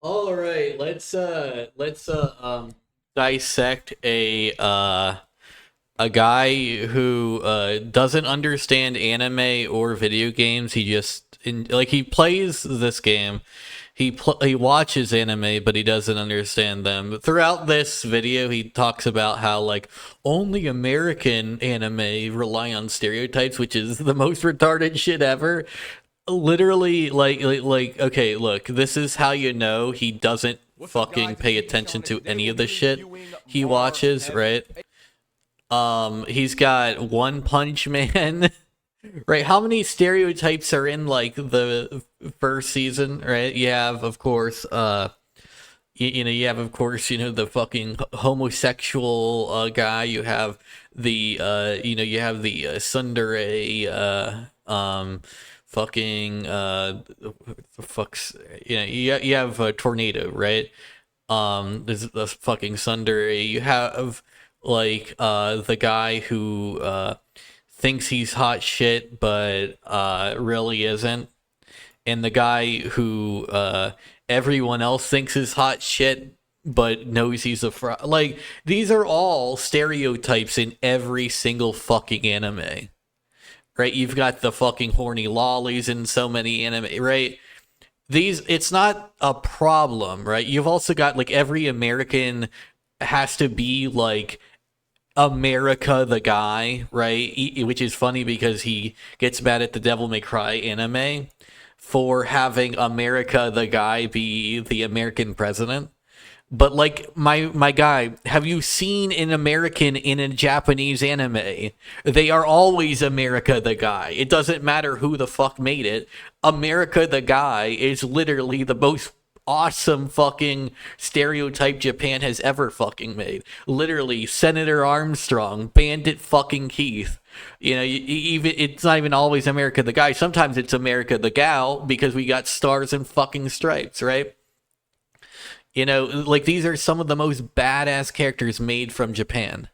All right, let's dissect a guy who doesn't understand anime or video games. He plays this game. He watches anime, but he doesn't understand them. Throughout this video, he talks about how like only American anime rely on stereotypes, which is the most retarded shit ever. Literally, okay, look, this is how you know he doesn't What's up, fucking guys? pay Today, attention gentlemen, to today any we'll of the be shit reviewing he Mar watches, Heavy. right? He's got One Punch Man. Right, how many stereotypes are in like the first season, right? You have, of course, you have, of course, the fucking homosexual guy. You have you have the tsundere, fucking, the fuck's, you have a tornado, right? There's the fucking tsundere. You have like the guy who thinks he's hot shit, but really isn't, and the guy who everyone else thinks is hot shit but knows he's a fraud. Like, these are all stereotypes in every single fucking anime, right? You've got the fucking horny lollies in so many anime, right? It's not a problem, right? You've also got like every American has to be like America the guy, right? Which is funny because he gets mad at the Devil May Cry anime for having America the guy be the American president. But like, my guy, have you seen an American in a Japanese anime? They are always America the guy. It doesn't matter who the fuck made it. America the guy is literally the most awesome fucking stereotype Japan has ever fucking made. Literally, Senator Armstrong, Bandit fucking Keith. Even it's not even always America the guy. Sometimes it's America the gal because we got stars and fucking stripes, right? Like, these are some of the most badass characters made from Japan,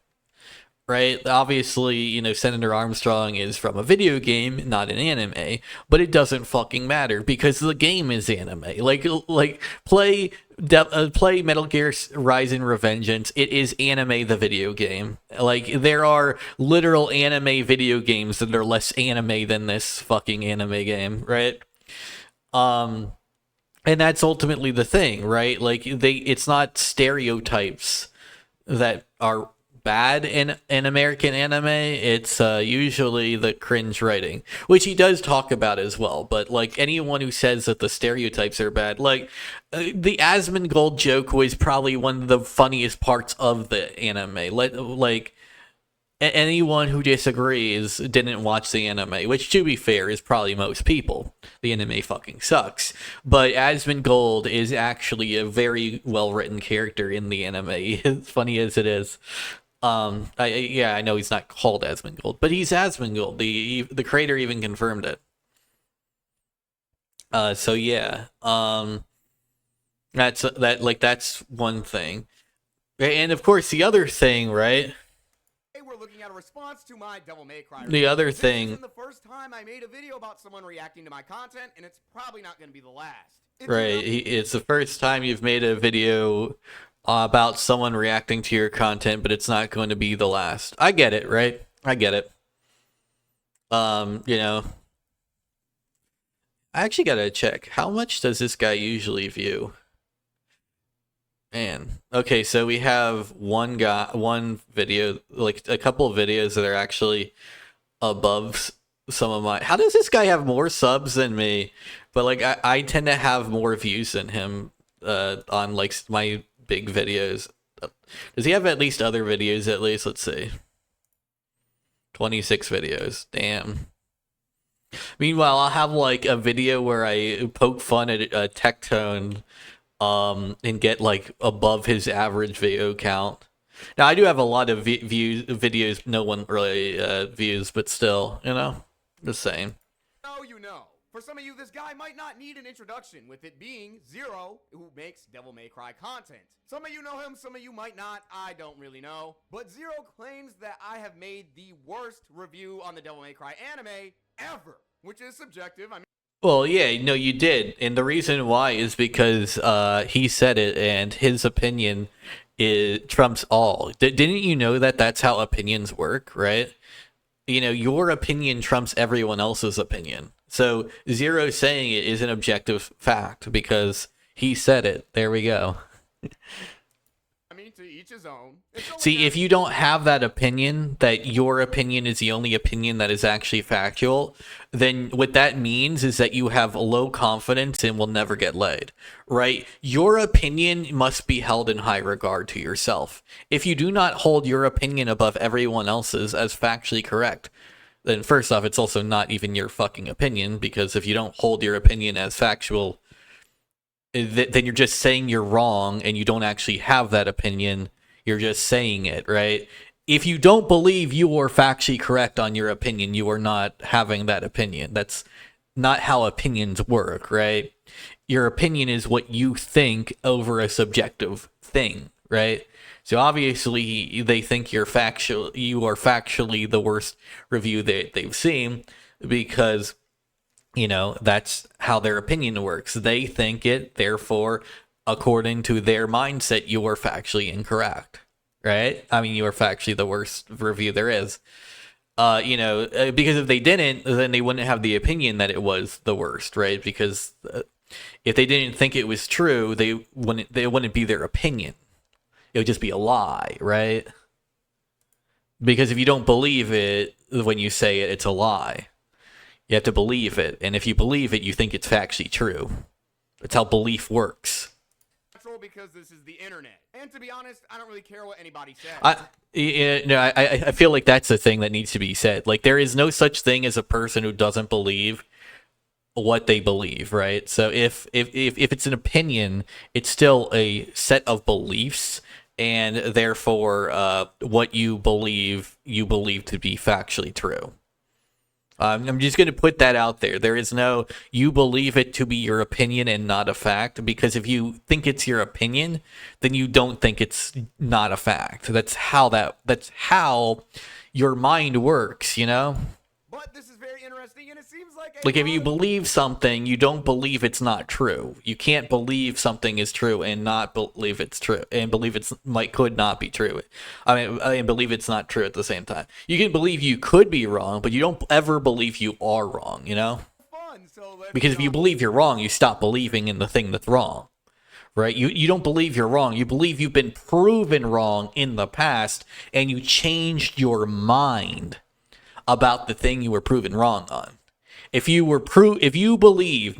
right? Obviously, Senator Armstrong is from a video game, not an anime, but it doesn't fucking matter because the game is anime. Like play Metal Gear Rise and Revengeance. It is anime, the video game. Like, there are literal anime video games that are less anime than this fucking anime game, right? And that's ultimately the thing, right? Like, it's not stereotypes that are bad in American anime. It's usually the cringe writing, which he does talk about as well. But like, anyone who says that the stereotypes are bad, like, the Asmongold joke was probably one of the funniest parts of the anime. Like, anyone who disagrees didn't watch the anime, which, to be fair, is probably most people. The anime fucking sucks. But Asmongold is actually a very well written character in the anime, as funny as it is. I know he's not called Asmongold, but he's Asmongold. The creator even confirmed it. So yeah. That's one thing. And of course, the other thing, right? We're looking at a response to my Devil May Cry. The other thing. This isn't the first time I made a video about someone reacting to my content, and it's probably not going to be the last. Right, it's the first time you've made a video about someone reacting to your content, but it's not going to be the last. I get it, right? I get it. I actually gotta check. How much does this guy usually view? Man. Okay, so we have one video, like a couple of videos that are actually above some of my. How does this guy have more subs than me? But like, I tend to have more views than him on like my big videos. Does he have at least other videos? At least, let's see. 26 videos. Damn. Meanwhile, I'll have like a video where I poke fun at Tectone, and get like above his average video count. Now, I do have a lot of videos no one really views, but still, just saying. Oh, for some of you, this guy might not need an introduction, with it being Zero, who makes Devil May Cry content. Some of you know him, some of you might not, I don't really know. But Zero claims that I have made the worst review on the Devil May Cry anime ever, which is subjective. I mean, Well, yeah, no, you did, and the reason why is because he said it, and his opinion trumps all. Didn't you know that that's how opinions work, right? You know, your opinion trumps everyone else's opinion. So Zero saying it is an objective fact because he said it. There we go. I mean, to each his own. See, if you don't have that opinion, that your opinion is the only opinion that is actually factual, then what that means is that you have low confidence and will never get laid, right? Your opinion must be held in high regard to yourself. If you do not hold your opinion above everyone else's as factually correct, then first off, it's also not even your fucking opinion, because if you don't hold your opinion as factual, then you're just saying you're wrong and you don't actually have that opinion. You're just saying it, right? If you don't believe you are factually correct on your opinion, you are not having that opinion. That's not how opinions work, right? Your opinion is what you think over a subjective thing, right? So obviously they think you are factually the worst review that they've seen, because you know, that's how their opinion works. They think it, therefore, according to their mindset, you are factually incorrect, right? I mean, you are factually the worst review there is. Because if they didn't, then they wouldn't have the opinion that it was the worst, right? Because if they didn't think it was true, they wouldn't be their opinion. It would just be a lie, right? Because if you don't believe it when you say it, it's a lie. You have to believe it, and if you believe it, you think it's factually true. That's how belief works. Because this is the internet, and to be honest, I don't really care what anybody says. I feel like that's the thing that needs to be said. Like, there is no such thing as a person who doesn't believe what they believe, right? So if it's an opinion, it's still a set of beliefs, and therefore, what you believe to be factually true. I'm just going to put that out there. There is no, you believe it to be your opinion and not a fact, because if you think it's your opinion, then you don't think it's not a fact. That's how your mind works, you know? But this is very interesting, and it seems like if you believe something, you don't believe it's not true. You can't believe something is true and not believe it's true, and believe could not be true. I believe it's not true at the same time. You can believe you could be wrong, but you don't ever believe you are wrong, you know? Because if you believe you're wrong, you stop believing in the thing that's wrong. Right? You don't believe you're wrong. You believe you've been proven wrong in the past, and you changed your mind about the thing you were proven wrong on. If you believe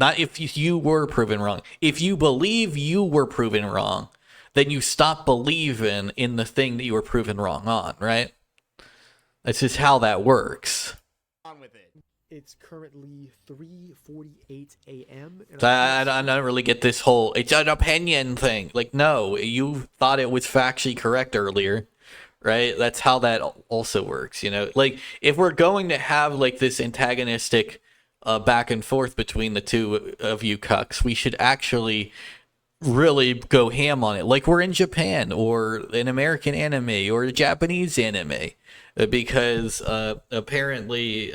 you were proven wrong, if you believe you were proven wrong, then you stop believing in the thing that you were proven wrong on, right? That's just how that works. On with it. It's currently 3:48 a.m. I don't really get this whole, it's an opinion thing. Like, no, you thought it was factually correct earlier. Right? That's how that also works, you know? Like, if we're going to have, like, this antagonistic back and forth between the two of you cucks, we should actually really go ham on it. Like we're in Japan, or an American anime, or a Japanese anime. Because apparently,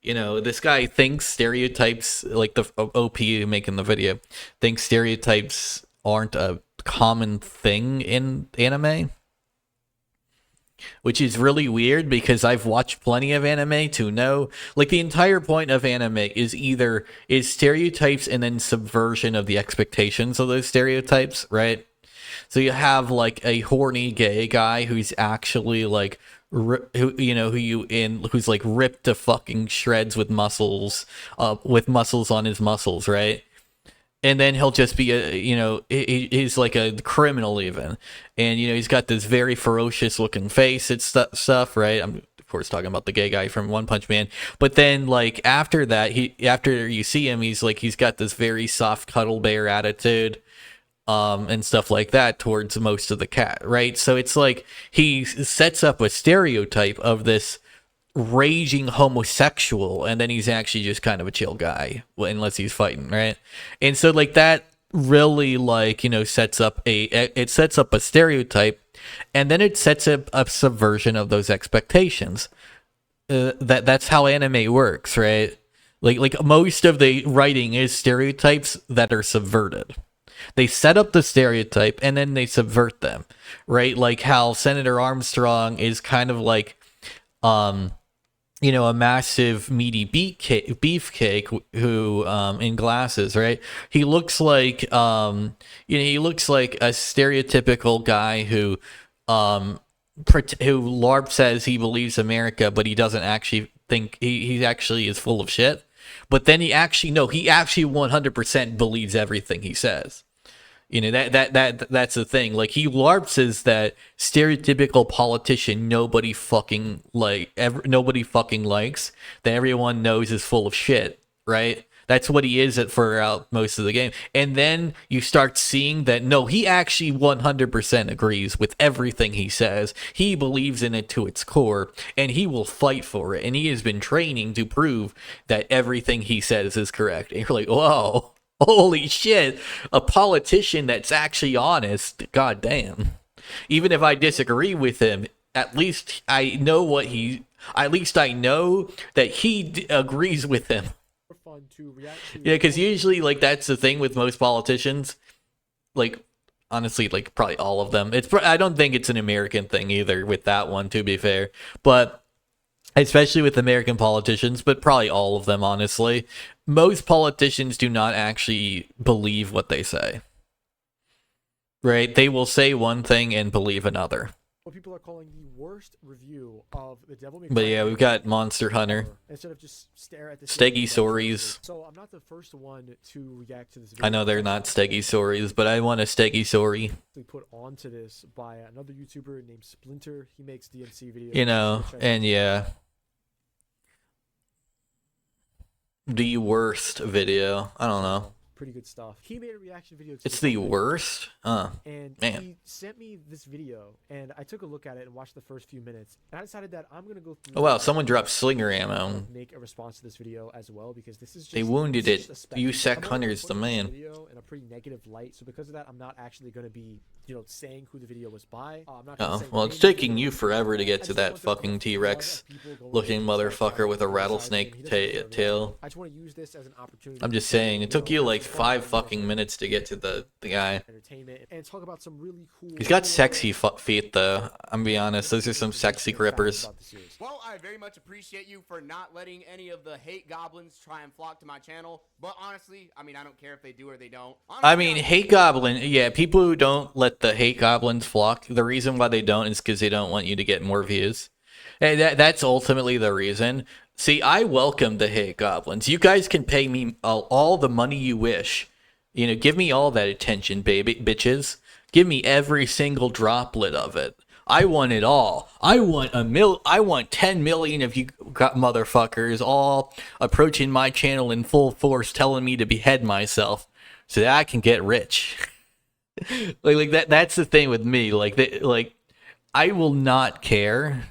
this guy thinks stereotypes, like the OP making the video, thinks stereotypes aren't a common thing in anime. Which is really weird, because I've watched plenty of anime to know, like, the entire point of anime is stereotypes and then subversion of the expectations of those stereotypes, right? So you have, like, a horny gay guy who's actually, like, who's, like, ripped to fucking shreds with muscles on his muscles, right? And then he'll just be he's like a criminal even. And, he's got this very ferocious looking face and stuff, right? I'm, of course, talking about the gay guy from One Punch Man. But then, like, after that, after you see him, he's got this very soft cuddle bear attitude, and stuff like that towards most of the cat, right? So it's like he sets up a stereotype of this raging homosexual, and then he's actually just kind of a chill guy, unless he's fighting, right? And so, like, that really, like, sets up a stereotype, and then it sets up a subversion of those expectations. That's how anime works, right? Like most of the writing is stereotypes that are subverted. They set up the stereotype and then they subvert them, right? Like how Senator Armstrong is kind of like, you know, a massive meaty beefcake who, in glasses, right? He looks like, you know, he looks like a stereotypical guy who LARP says he believes America, but he doesn't actually think he actually is full of shit. But then he actually 100% believes everything he says. You know, that's the thing. Like, he LARPs as that stereotypical politician nobody fucking likes, that everyone knows is full of shit, right? That's what he is throughout most of the game. And then you start seeing that, no, he actually 100% agrees with everything he says. He believes in it to its core, and he will fight for it. And he has been training to prove that everything he says is correct. And you're like, whoa, holy shit, a politician that's actually honest, goddamn. Even if I disagree with him, at least I know I know that he agrees with him. Fun to react to. Yeah, because usually, like, that's the thing with most politicians. Like, honestly, like, probably all of them. I don't think it's an American thing either with that one, to be fair. But especially with American politicians, but probably all of them, honestly. Most politicians do not actually believe what they say. Right? They will say one thing and believe another. What people are calling the worst review of the Devil May Cry. But yeah, we've got Monster Hunter. Instead of just stare at the Stegosaurus. So I'm not the first one to react to this video. I know they're not Stegosaurus, but I want a Stegosauri. Put onto this by another YouTuber named Splinter. He makes DMC videos. You know, and yeah. The worst video. I don't know. Pretty good stuff. He made a reaction video to It's the worst? And man. he sent me this video, and I took a look at it and watched the first few minutes. And I decided that I'm going to go through... Oh wow, someone dropped slinger ammo. ...make a response to this video as well, because this is just... They wounded it. USEC Hunter's the man. ...video in a pretty negative light, so because of that, I'm not actually going to be, you know, saying who the video was by. I'm not Oh, well, it's taking you forever to get to that fucking T-Rex looking motherfucker with a rattlesnake tail. I just want to use this as an opportunity. I'm just saying, it took you like 5 fucking minutes to get to the guy. Entertainment and talk about some really cool... He's got sexy feet though. I'm gonna be honest, those are some sexy grippers. Well, I very much appreciate you for not letting any of the hate goblins try and flock to my channel. But honestly, I mean, I don't care if they do or they don't. Honestly, I mean, hate goblin, yeah, people who don't let the hate goblins flock, the reason why they don't is because they don't want you to get more views. And that's ultimately the reason. See, I welcome the hate goblins. You guys can pay me all the money you wish. You know, give me all that attention, baby bitches. Give me every single droplet of it. I want it all. I want 10 million of you motherfuckers all approaching my channel in full force, telling me to behead myself so that I can get rich. like that. That's the thing with me. Like I will not care,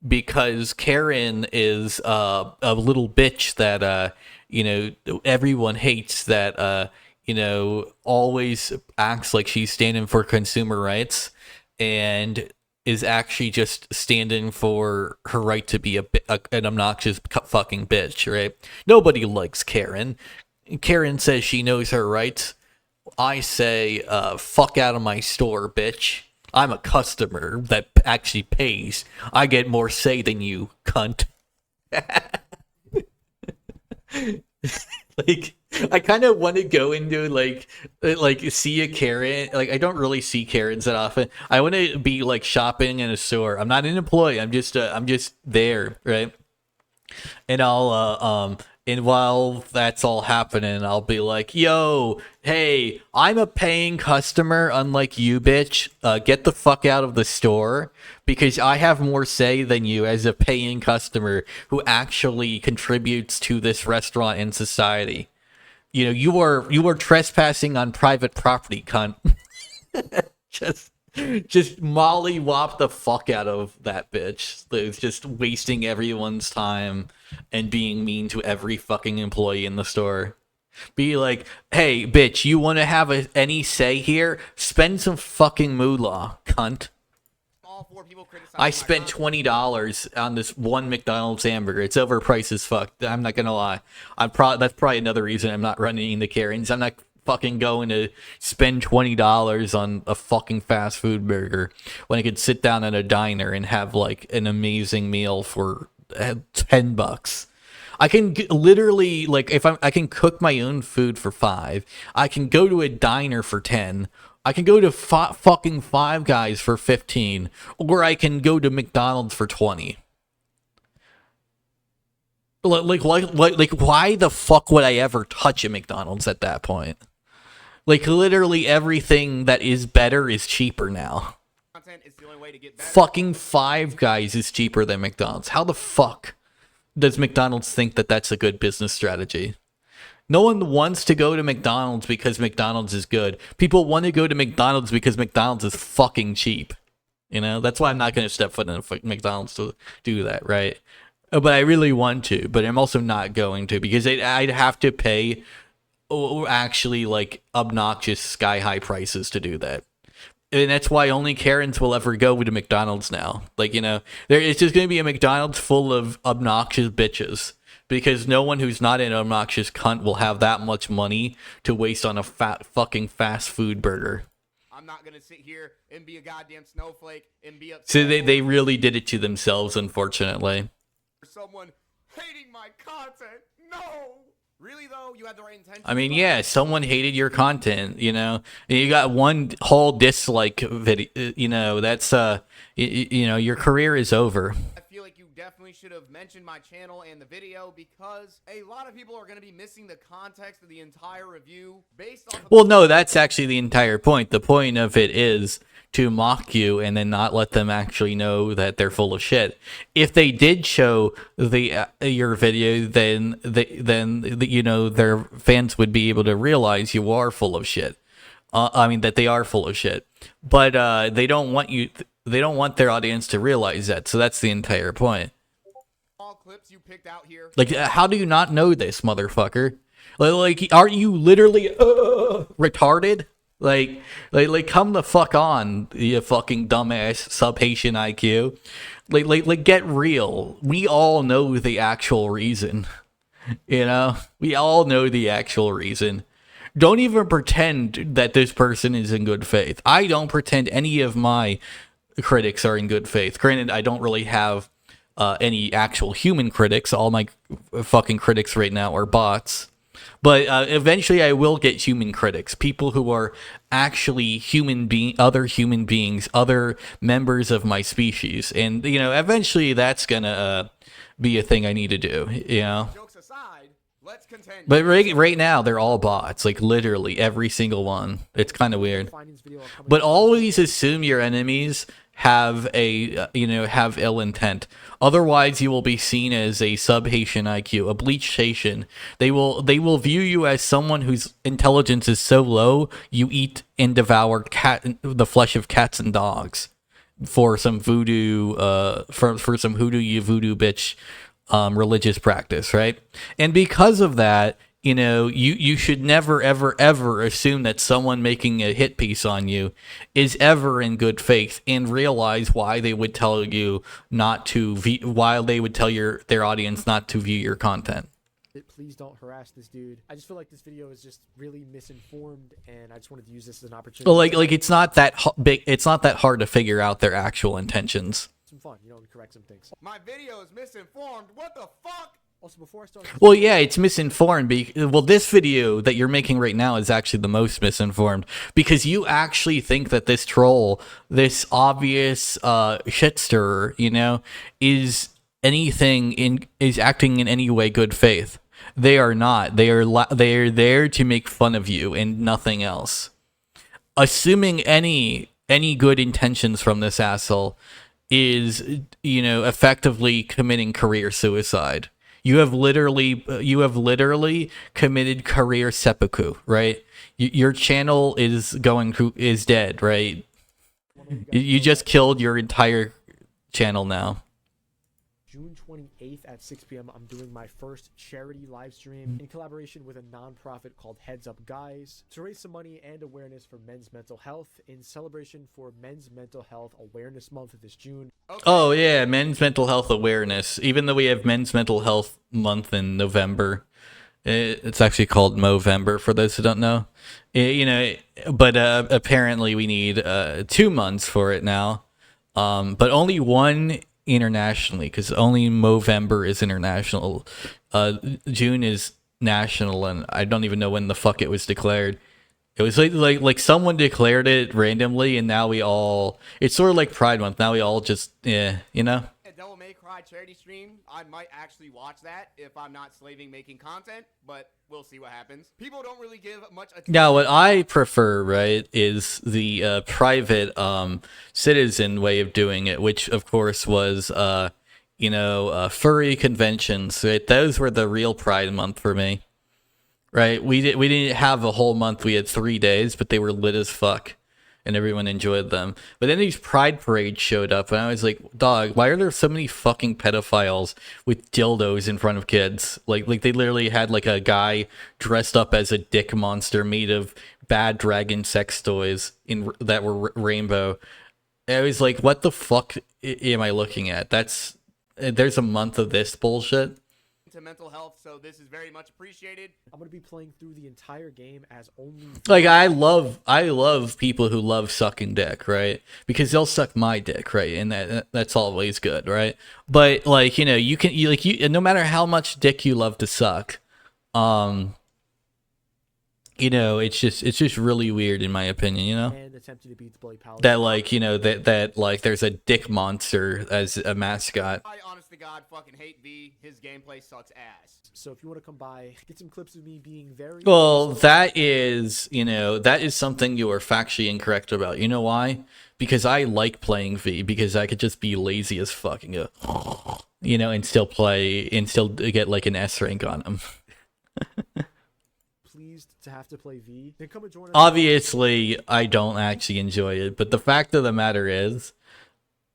because Karen is a little bitch that you know, everyone hates, that you know, always acts like she's standing for consumer rights and is actually just standing for her right to be an obnoxious fucking bitch, right? Nobody likes Karen. Karen says she knows her rights. I say, fuck out of my store, bitch. I'm a customer that actually pays. I get more say than you, cunt. Like, I kind of want to go into like see a Karen. Like, I don't really see Karens that often. I want to be like shopping in a store. I'm not an employee. I'm just there, right? And I'll and while that's all happening, I'll be like, yo, hey, I'm a paying customer, unlike you, bitch. Get the fuck out of the store, because I have more say than you as a paying customer who actually contributes to this restaurant and society. You know, you are trespassing on private property, cunt. Just mollywop the fuck out of that bitch. It's just wasting everyone's time and being mean to every fucking employee in the store. Be like, hey, bitch, you want to have any say here? Spend some fucking moolah, cunt. all 4 people criticizing I my spent content. $20 on this one McDonald's hamburger. It's overpriced as fuck. I'm not gonna lie. That's probably another reason I'm not running the Karens. I'm not fucking going to spend $20 on a fucking fast food burger when I could sit down at a diner and have like an amazing meal for $10. I can literally, like, if I can cook my own food for 5. I can go to a diner for 10. I can go to fucking Five Guys for 15, or I can go to McDonald's for 20. Like, why the fuck would I ever touch a McDonald's at that point? Like, literally everything that is better is cheaper now. Content is the only way to get better. Fucking Five Guys is cheaper than McDonald's. How the fuck does McDonald's think that that's a good business strategy? No one wants to go to McDonald's because McDonald's is good. People want to go to McDonald's because McDonald's is fucking cheap. You know, that's why I'm not going to step foot in a McDonald's to do that, right? But I really want to, but I'm also not going to, because I'd have to pay actually like obnoxious sky high prices to do that. And that's why only Karens will ever go to McDonald's now. Like, you know, it's just going to be a McDonald's full of obnoxious bitches, because no one who's not an obnoxious cunt will have that much money to waste on a fucking fast food burger. I'm not gonna sit here and be a goddamn snowflake and be upset. So they really did it to themselves, unfortunately. For someone hating my content. No. Really though, you had the right intention. I mean, yeah, someone hated your content, you know. You got one whole dislike video, you know, that's you know, your career is over. I feel like you definitely should have mentioned my channel and the video, because a lot of people are going to be missing the context of the entire review based on the Well, no, that's actually the entire point. The point of it is to mock you and then not let them actually know that they're full of shit. If they did show the your video, then you know, their fans would be able to realize you are full of shit. I mean, that they are full of shit. But they don't want you. They don't want their audience to realize that. So that's the entire point. small clips you picked out here. Like, how do you not know this, motherfucker? Like, are you literally retarded? Like, come the fuck on, you fucking dumbass sub-Haitian IQ. Like, get real. We all know the actual reason. You know? We all know the actual reason. Don't even pretend that this person is in good faith. I don't pretend any of my critics are in good faith. Granted, I don't really have any actual human critics. All my fucking critics right now are bots. But eventually I will get human critics, people who are actually other human beings, other members of my species. And, you know, eventually that's going to be a thing I need to do, you know. Jokes aside, let's continue. But right now they're all bots, like literally every single one. It's kind of weird. But always assume your enemies have have ill intent. Otherwise, you will be seen as a sub-Haitian IQ, a bleached Haitian. They will view you as someone whose intelligence is so low you eat and devour the flesh of cats and dogs for some voodoo for some voodoo bitch religious practice, right? And because of that, you know, you should never, ever, ever assume that someone making a hit piece on you is ever in good faith, and realize why they would tell you not to why they would tell their audience not to view your content. Please don't harass this dude. I just feel like this video is just really misinformed, and I just wanted to use this as an opportunity. Well, like it's not that big. It's not that hard to figure out their actual intentions. Some fun, you know, and correct some things. My video is misinformed. What the fuck? Also, before I start, Well, yeah, it's misinformed. Well, this video that you're making right now is actually the most misinformed, because you actually think that this troll, this obvious shit stirrer, you know, is acting in any way good faith. They are not. They are there to make fun of you and nothing else. Assuming any good intentions from this asshole is, you know, effectively committing career suicide. You have literally committed career seppuku, right? Your channel is dead, right? You just killed your entire channel now. June 28th at 6 p.m., I'm doing my first charity live stream in collaboration with a nonprofit called Heads Up Guys to raise some money and awareness for men's mental health in celebration for Men's Mental Health Awareness Month this June. Oh yeah, men's mental health awareness. Even though we have men's mental health month in November, it's actually called Movember for those who don't know. You know, but apparently we need 2 months for it now, but only one internationally, because only Movember is international. June is national, and I don't even know when the fuck it was declared. It was like someone declared it randomly, and now we all. It's sort of like Pride Month. Now we all just you know. A Devil May Cry charity stream, I might actually watch that if I'm not slaving making content, but we'll see what happens. People don't really give much attention. Now, what I prefer, right, is the private citizen way of doing it, which of course was you know, furry conventions. Right? Those were the real Pride Month for me. Right? We didn't have a whole month. We had 3 days, but they were lit as fuck, and everyone enjoyed them. But then these pride parades showed up, and I was like, dog, why are there so many fucking pedophiles with dildos in front of kids? Like they literally had like a guy dressed up as a dick monster made of bad dragon sex toys that were rainbow. I was like, what the fuck am I looking at? There's a month of this bullshit. To mental health, so this is very much appreciated. I'm going to be playing through the entire game as only... Like, I love people who love sucking dick, right? Because they'll suck my dick, right? And that's always good, right? But, like, you know, you no matter how much dick you love to suck, you know, it's just really weird in my opinion, you know? And attempted to beat the Bloody Paladin. That, like, you know, that like there's a dick monster as a mascot. I honest to God fucking hate V. His gameplay sucks ass. So if you want to come by, get some clips of me being very... Well, that is, you know, that is something you are factually incorrect about. You know why? Because I like playing V, because I could just be lazy as fuck and go, you know, and still play, and still get like an S rank on him. Pleased to have to play V. Then come and join us. Obviously, I don't actually enjoy it, but the fact of the matter is,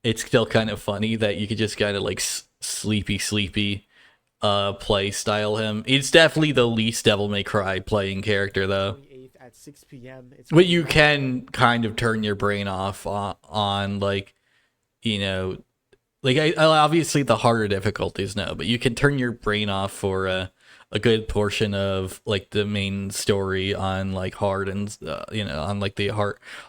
it's still kind of funny that you could just kind of like sleepy play style him. It's definitely the least Devil May Cry playing character though. 28th at 6 p.m. But you can kind of turn your brain off on like, you know, like I obviously the harder difficulties no, but you can turn your brain off for a good portion of like the main story on like hard and you know, on like the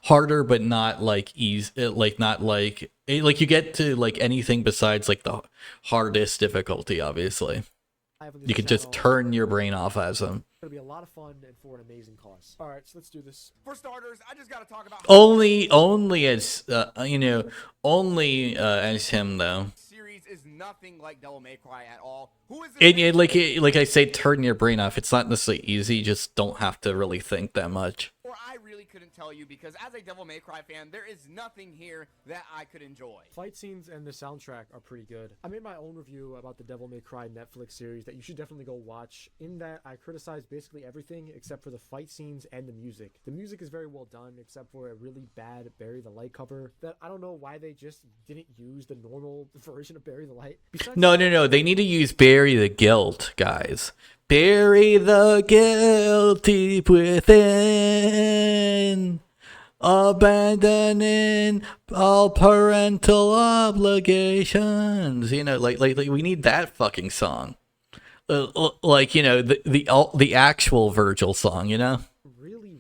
harder but not like easy, like not like you get to like anything besides like the hardest difficulty. Obviously you can just turn your brain off as them. It's gonna be a lot of fun and for an amazing cause. All right, so let's do this. For starters, I just gotta talk about Only as you know, only as him though. series is nothing like Devil May Cry at all. Who is this? And like I say, turn your brain off. It's not necessarily easy. You just don't have to really think that much. Or I really couldn't tell you, because as a Devil May Cry fan, there is nothing here that I could enjoy. Fight scenes and the soundtrack are pretty good. I made my own review about the Devil May Cry Netflix series that you should definitely go watch. In that, I criticized basically everything except for the fight scenes and the music. The music is very well done, except for a really bad Bury the Light cover that I don't know why they just didn't use the normal version of Bury the Light. Besides, No. They need to use Bury the Guilt, guys. Bury the guilt deep within, abandoning all parental obligations. You know, like we need that fucking song. Like, you know, the actual Virgil song, you know?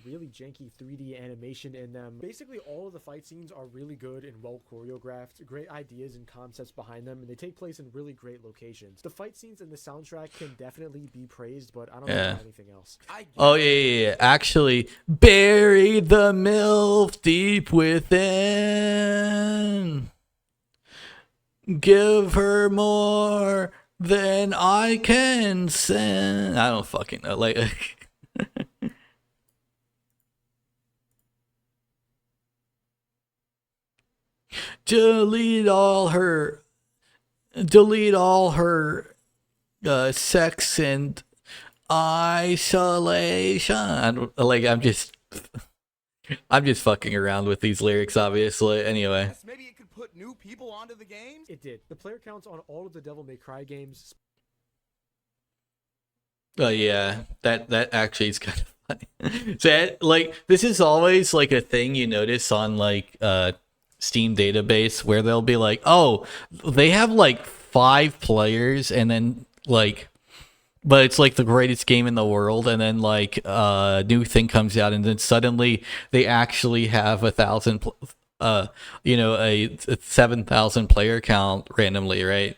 really janky 3D animation in them. Basically, all of the fight scenes are really good and well choreographed, great ideas and concepts behind them, and they take place in really great locations. The fight scenes and the soundtrack can definitely be praised, but I don't know about anything else. Oh, yeah. Actually, bury the MILF deep within. Give her more than I can send. I don't fucking know. Like... delete all her sex and isolation. I'm just fucking around with these lyrics, obviously. Anyway, Maybe it could put new people onto the games? It did. The player counts on all of the Devil May Cry games. Oh yeah, that actually is kind of funny. So like this is always like a thing you notice on like Steam database where they'll be like, oh, they have like 5 players, and then like, but it's like the greatest game in the world, and then like a new thing comes out, and then suddenly they actually have 1,000, a 7,000 player count randomly, right?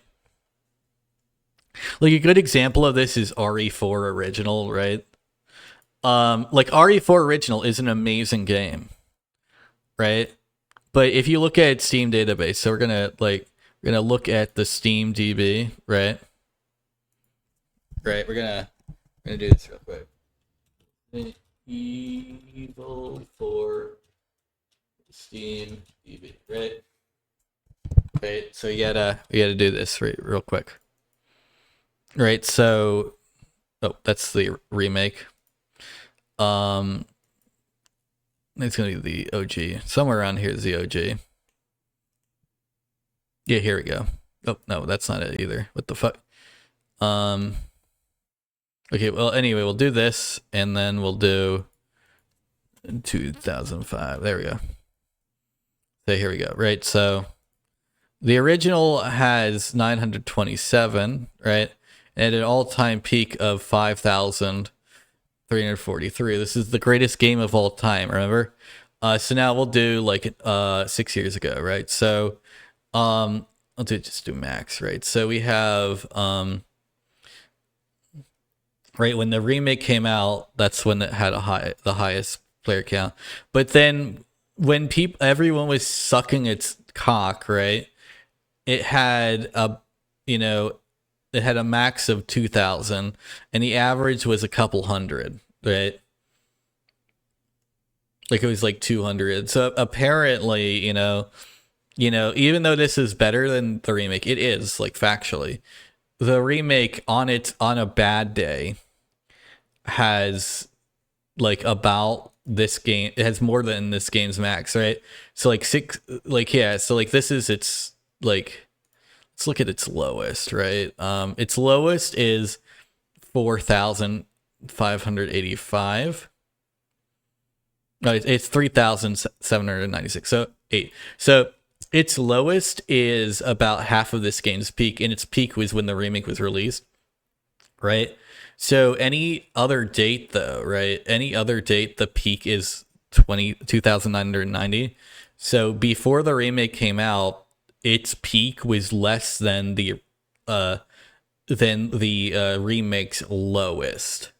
Like a good example of this is RE4 Original, right? Like RE4 Original is an amazing game, right? But if you look at Steam database, so we're gonna look at the Steam DB, right? Right, we're gonna do this real quick. Evil for Steam DB, right? Right, so we gotta do this real quick. Right, so that's the remake. It's gonna be the OG. Somewhere around here is the OG. Yeah, here we go. Oh no, that's not it either. What the fuck? Okay, well anyway, we'll do this, and then we'll do 2005. There we go. So here we go. Right, so the original has 927, right? And an all-time peak of 5,343. This is the greatest game of all time, remember? So now we'll do like 6 years ago, right? So I'll just do max, right? So we have right when the remake came out, that's when it had the highest player count. But then when everyone was sucking its cock, right? It had it had a max of 2,000, and the average was a couple hundred, right? Like it was like 200. So apparently, even though this is better than the remake, it is like factually. The remake on a bad day has like about this game. It has more than this game's max, right? So like so like this is its like. Let's look at its lowest, right? Its lowest is 4,585. No, it's 3,796. So 8. So its lowest is about half of this game's peak, and its peak was when the remake was released, right? So any other date, though, right? Any other date, the peak is 2,990. So before the remake came out, its peak was less than the remake's lowest.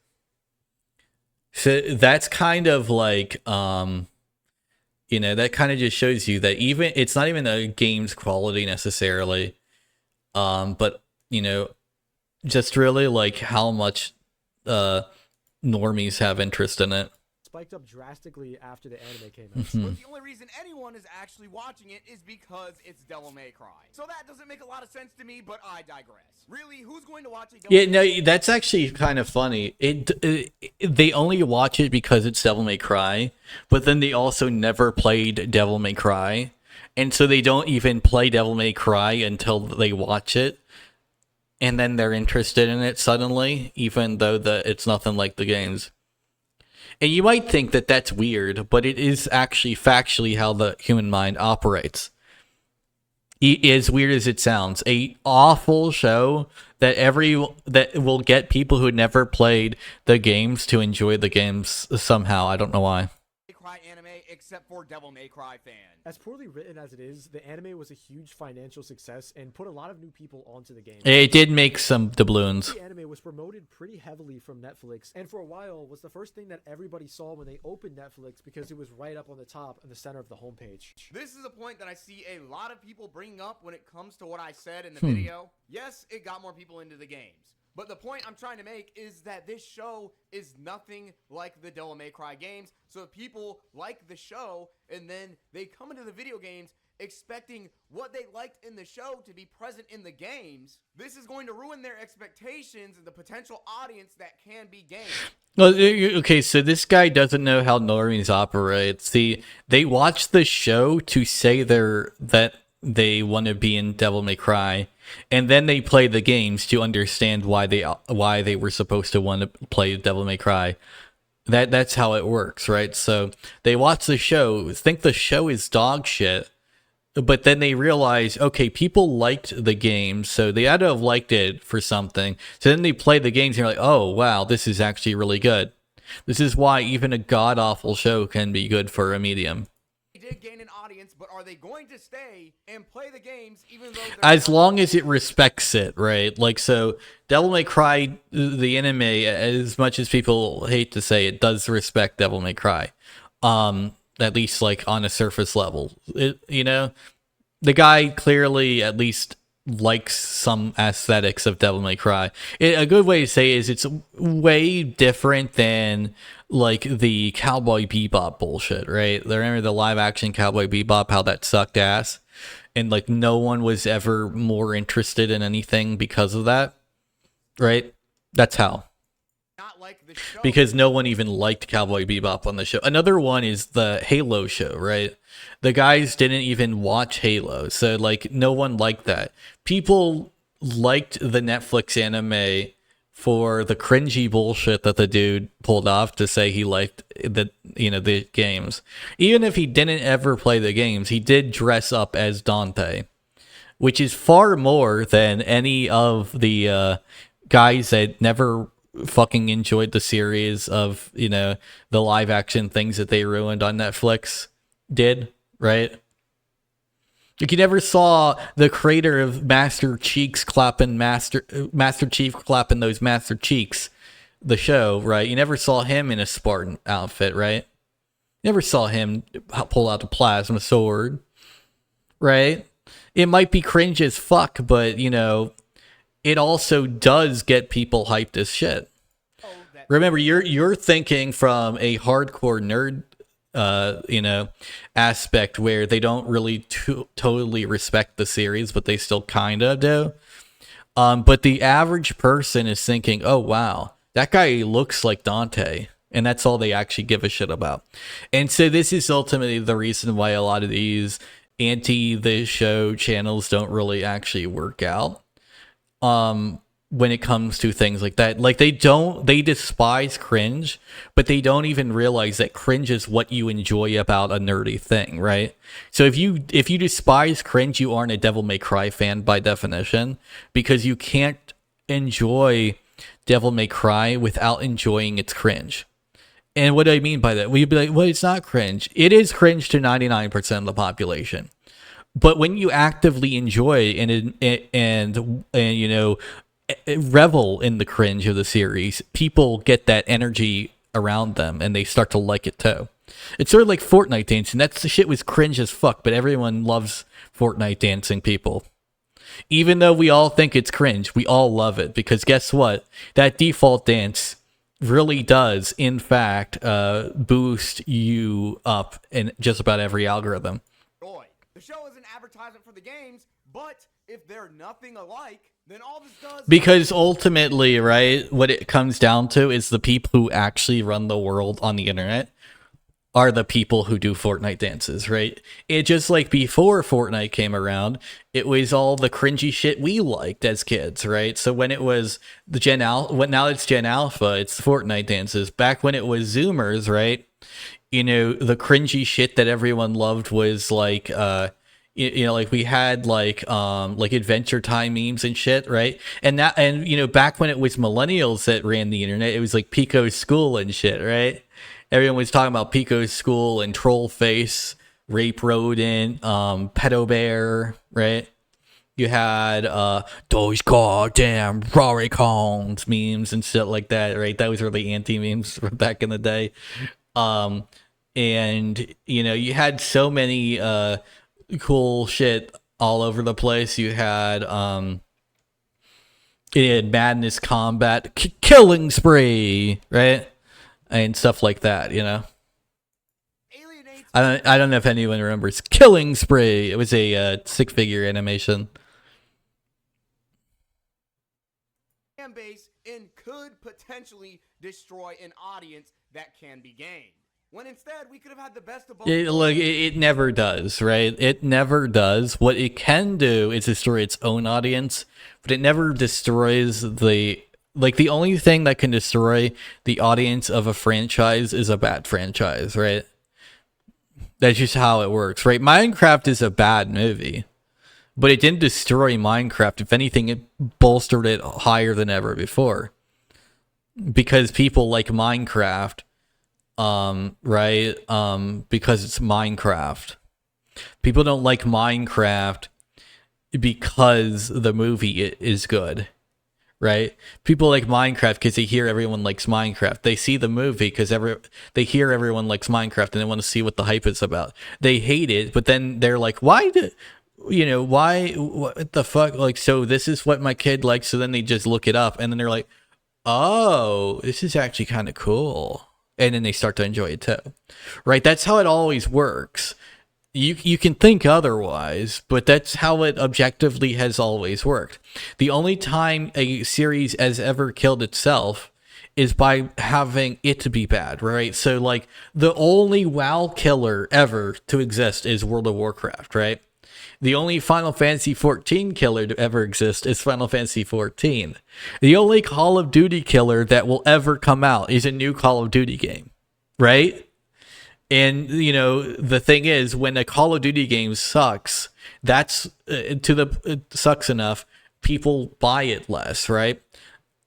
So that's kind of like that kind of just shows you that even it's not even a game's quality necessarily, but just really like how much normies have interest in it. Spiked up drastically after the anime came out. But the only reason anyone is actually watching it is because it's Devil May Cry. So that doesn't make a lot of sense to me, but I digress. Really, who's going to watch a Devil May No, that's actually kind of funny. They only watch it because it's Devil May Cry, but then they also never played Devil May Cry, and so they don't even play Devil May Cry until they watch it, and then they're interested in it suddenly, even though it's nothing like the games. And you might think that that's weird, but it is actually factually how the human mind operates. As weird as it sounds, a awful show that will get people who had never played the games to enjoy the games somehow. I don't know why. Cry anime except for Devil May Cry fans. As poorly written as it is, the anime was a huge financial success and put a lot of new people onto the game. It did make some doubloons. The anime was promoted pretty heavily from Netflix, and for a while was the first thing that everybody saw when they opened Netflix because it was right up on the top in the center of the homepage. This is a point that I see a lot of people bringing up when it comes to what I said in the video. Yes, it got more people into the games. But the point I'm trying to make is that this show is nothing like the Devil May Cry games. So if people like the show and then they come into the video games expecting what they liked in the show to be present in the games, this is going to ruin their expectations and the potential audience that can be gained. Well, okay, so this guy doesn't know how normies operate. See, they watch the show to say they want to be in Devil May Cry, and then they play the games to understand why they were supposed to want to play Devil May Cry. That's how it works, right? So they watch the show, think the show is dog shit, but then they realize, okay, people liked the game, so they had to have liked it for something. So then they play the games and you're like, oh wow, this is actually really good. This is why even a god awful show can be good for a medium. They did gain an audience, but are they going to stay and play the games even though As long as it respects it, right? Like, so Devil May Cry, the anime, as much as people hate to say it, does respect Devil May Cry. At least like on a surface level. You know, the guy clearly at least likes some aesthetics of Devil May Cry. A good way to say is it's way different than like the Cowboy Bebop bullshit, right? Remember the live action Cowboy Bebop, how that sucked ass? And like no one was ever more interested in anything because of that, right? That's how. not like the show? Because no one even liked Cowboy Bebop on the show. Another one is the Halo show, right? The guys didn't even watch Halo, so like no one liked that. People liked the Netflix anime for the cringy bullshit that the dude pulled off to say he liked the games. Even if he didn't ever play the games, he did dress up as Dante, which is far more than any of the guys that never fucking enjoyed the series of, the live action things that they ruined on Netflix did, right? Like, you never saw the creator of Master Chief clapping those Master Cheeks, the show, right? You never saw him in a Spartan outfit, right? You never saw him pull out the plasma sword, right? It might be cringe as fuck, but, it also does get people hyped as shit. Remember, you're thinking from a hardcore nerd aspect where they don't really totally respect the series, but they still kind of do. But the average person is thinking, oh wow, that guy looks like Dante, and that's all they actually give a shit about. And so this is ultimately the reason why a lot of these the show channels don't really actually work out when it comes to things like that. Like, they despise cringe, but they don't even realize that cringe is what you enjoy about a nerdy thing, right? So if you despise cringe, you aren't a Devil May Cry fan by definition, because you can't enjoy Devil May Cry without enjoying its cringe. And what do I mean by that? Well, you'd be like, well, it's not cringe. It is cringe to 99% of the population. But when you actively enjoy and revel in the cringe of the series, people get that energy around them and they start to like it too. It's sort of like Fortnite dancing. The shit was cringe as fuck, but everyone loves Fortnite dancing people. Even though we all think it's cringe, we all love it, because guess what? That default dance really does, in fact, boost you up in just about every algorithm. The show is an advertisement for the games, but if they're nothing alike, then all this does... Because ultimately, right, what it comes down to is the people who actually run the world on the internet are the people who do Fortnite dances, right? It just like before Fortnite came around, it was all the cringy shit we liked as kids, right? So when it was the now it's Gen Alpha, it's Fortnite dances. Back when it was Zoomers, right? The cringy shit that everyone loved was like, like we had like Adventure Time memes and shit, right? And back when it was millennials that ran the internet, it was like Pico's School and shit, right? Everyone was talking about Pico's School and Troll Face, Rape Rodent, Pedo Bear, right? You had those goddamn Raricones memes and shit like that, right? That was really anti-memes from back in the day. And you had so many cool shit all over the place. You had Madness Combat, Killing Spree, right? And stuff like that, I don't know if anyone remembers Killing Spree. It was a stick-figure animation. Fan base and could potentially destroy an audience that can be gained. when instead we could have had the best of both Like it never does, right? It never does. What it can do is destroy its own audience, but it never destroys the only thing that can destroy the audience of a franchise is a bad franchise, right? That's just how it works, right? Minecraft is a bad movie, but it didn't destroy Minecraft. If anything, it bolstered it higher than ever before. Because people like Minecraft, right? Because it's Minecraft. People don't like Minecraft because the movie is good, right? People like Minecraft because they hear everyone likes Minecraft. They see the movie because they hear everyone likes Minecraft and they want to see what the hype is about. They hate it, but then they're like, why what the fuck? Like, so this is what my kid likes. So then they just look it up and then they're like, oh, this is actually kind of cool. And then they start to enjoy it too, right? That's how it always works. You can think otherwise, but that's how it objectively has always worked. The only time a series has ever killed itself is by having it to be bad, right? So like the only WoW killer ever to exist is World of Warcraft, right? The only Final Fantasy 14 killer to ever exist is Final Fantasy 14. The only Call of Duty killer that will ever come out is a new Call of Duty game, right? And, the thing is, when a Call of Duty game sucks, that's it sucks enough, people buy it less, right?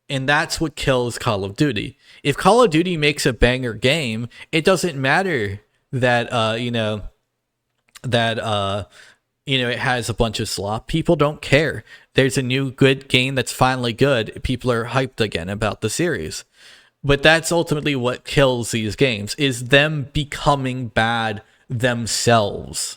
And that's what kills Call of Duty. If Call of Duty makes a banger game, it doesn't matter that, it has a bunch of slop. People don't care. There's a new good game that's finally good. People are hyped again about the series. But that's ultimately what kills these games, is them becoming bad themselves.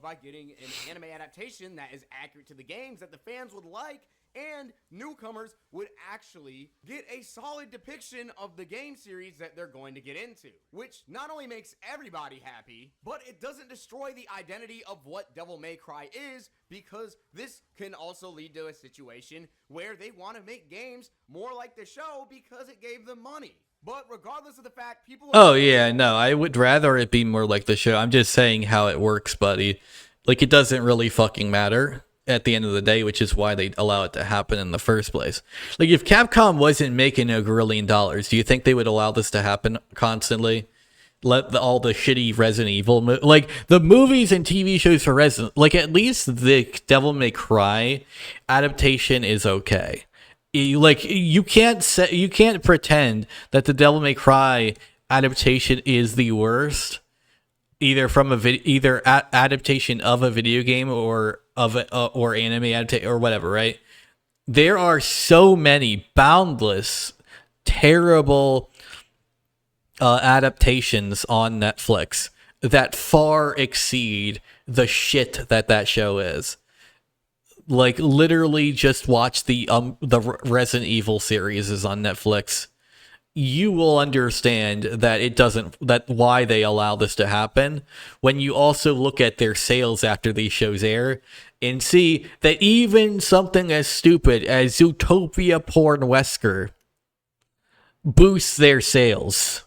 By getting an anime adaptation that is accurate to the games that the fans would like, and newcomers would actually get a solid depiction of the game series that they're going to get into, which not only makes everybody happy, but it doesn't destroy the identity of what Devil May Cry is, because this can also lead to a situation where they want to make games more like the show because it gave them money. But regardless of the fact, people... Oh, yeah, no, I would rather it be more like the show. I'm just saying how it works, buddy. Like, it doesn't really fucking matter at the end of the day, which is why they allow it to happen in the first place. Like, if Capcom wasn't making $1 grillion, do you think they would allow this to happen constantly? Let all the shitty Resident Evil... like, the movies and TV shows for Resident... like, at least the Devil May Cry adaptation is okay. You can't pretend that the Devil May Cry adaptation is the worst, either from adaptation of a video game or or anime adaptation or whatever, right? There are so many boundless, terrible adaptations on Netflix that far exceed the shit that show is. Like, literally just watch the Resident Evil series is on Netflix. You will understand that why they allow this to happen when you also look at their sales after these shows air and see that even something as stupid as Zootopia Porn Wesker boosts their sales.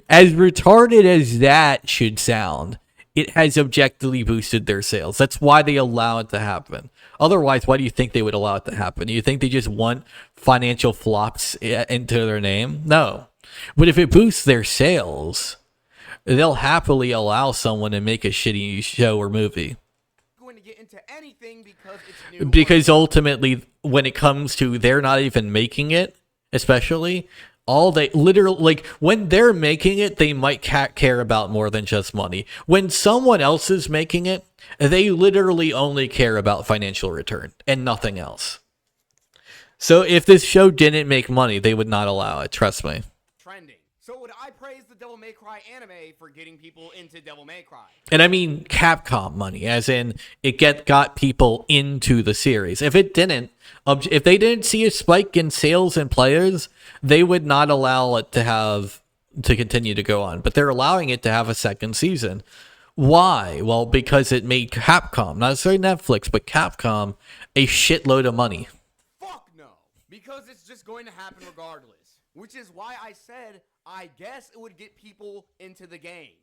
As retarded as that should sound, it has objectively boosted their sales. That's why they allow it to happen. Otherwise, why do you think they would allow it to happen? Do you think they just want financial flops into their name? No. But if it boosts their sales, they'll happily allow someone to make a shitty show or movie. Going to get into anything because it's new. Because ultimately, when it comes to they're not even making it, especially... all they literally, like, when they're making it, they might care about more than just money. When someone else is making it, they literally only care about financial return and nothing else. So if this show didn't make money, they would not allow it. Trust me. Trending. So would I praise the Devil May Cry anime for getting people into Devil May Cry? And I mean Capcom money, as in it got people into the series. If it didn't, if they didn't see a spike in sales and players, they would not allow it to continue to go on. But they're allowing it to have a second season. Why? Well, because it made Capcom, not necessarily Netflix, but Capcom, a shitload of money. Fuck no. Because it's just going to happen regardless. which is why I said I guess it would get people into the games.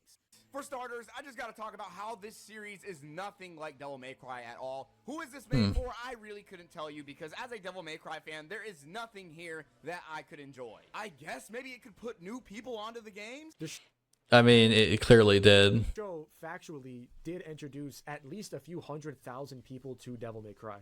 For starters, I just gotta talk about how this series is nothing like Devil May Cry at all. Who is this made for? I really couldn't tell you, because as a Devil May Cry fan, there is nothing here that I could enjoy. I guess maybe it could put new people onto the games? I mean, it clearly did. The show factually did introduce at least a few 100,000 people to Devil May Cry.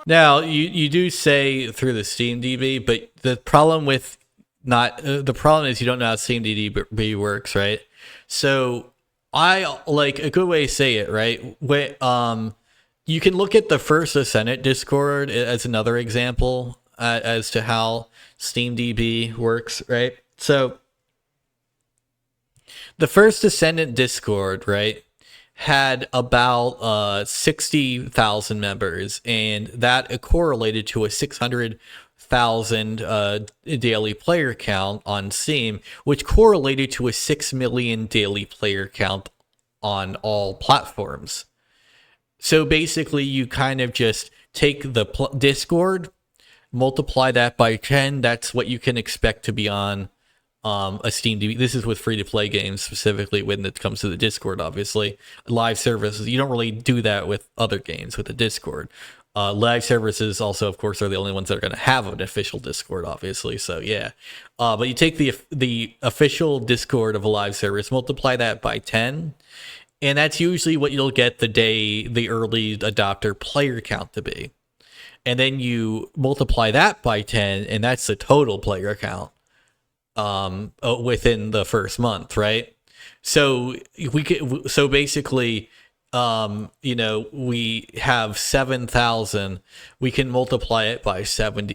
Now, you do say through the Steam DB, but the problem with the problem is you don't know how Steam DB works, right? So I like a good way to say it, right? You can look at the First Ascendant Discord as another example as to how Steam DB works, right? So the First Ascendant Discord, right, had about 60,000 members, and that correlated to a 600,000 daily player count on Steam, which correlated to a 6 million daily player count on all platforms. So basically, you kind of just take the Discord, multiply that by 10. That's what you can expect to be on a Steam DB. This is with free-to-play games specifically when it comes to the Discord, obviously. Live services, you don't really do that with other games with the Discord. Live services also, of course, are the only ones that are going to have an official Discord, obviously. So, yeah. But you take the official Discord of a live service, multiply that by 10, and that's usually what you'll get the early adopter player count to be. And then you multiply that by 10, and that's the total player count within the first month, right? So basically, we have 7,000. We can multiply it by 10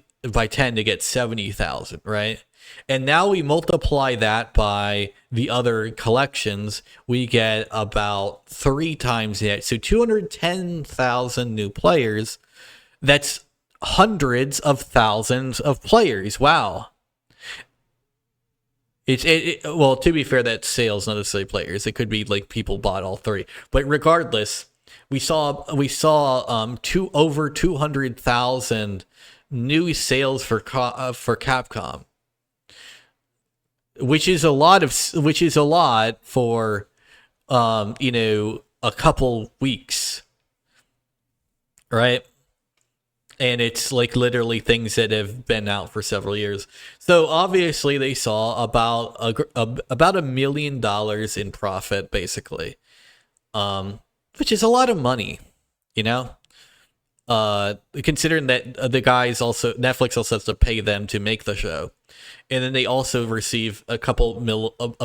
to get 70,000, right? And now we multiply that by the other collections, we get about 3 times that. So 210,000 new players. That's hundreds of thousands of players. Wow. Well, to be fair, that's sales, not necessarily players. It could be like people bought all 3. But regardless, we saw over 200,000 new sales for Capcom, which is a lot for a couple weeks, right? And it's like literally things that have been out for several years. So obviously they saw about $1 million in profit, basically, which is a lot of money, considering that Netflix also has to pay them to make the show, and then they also receive a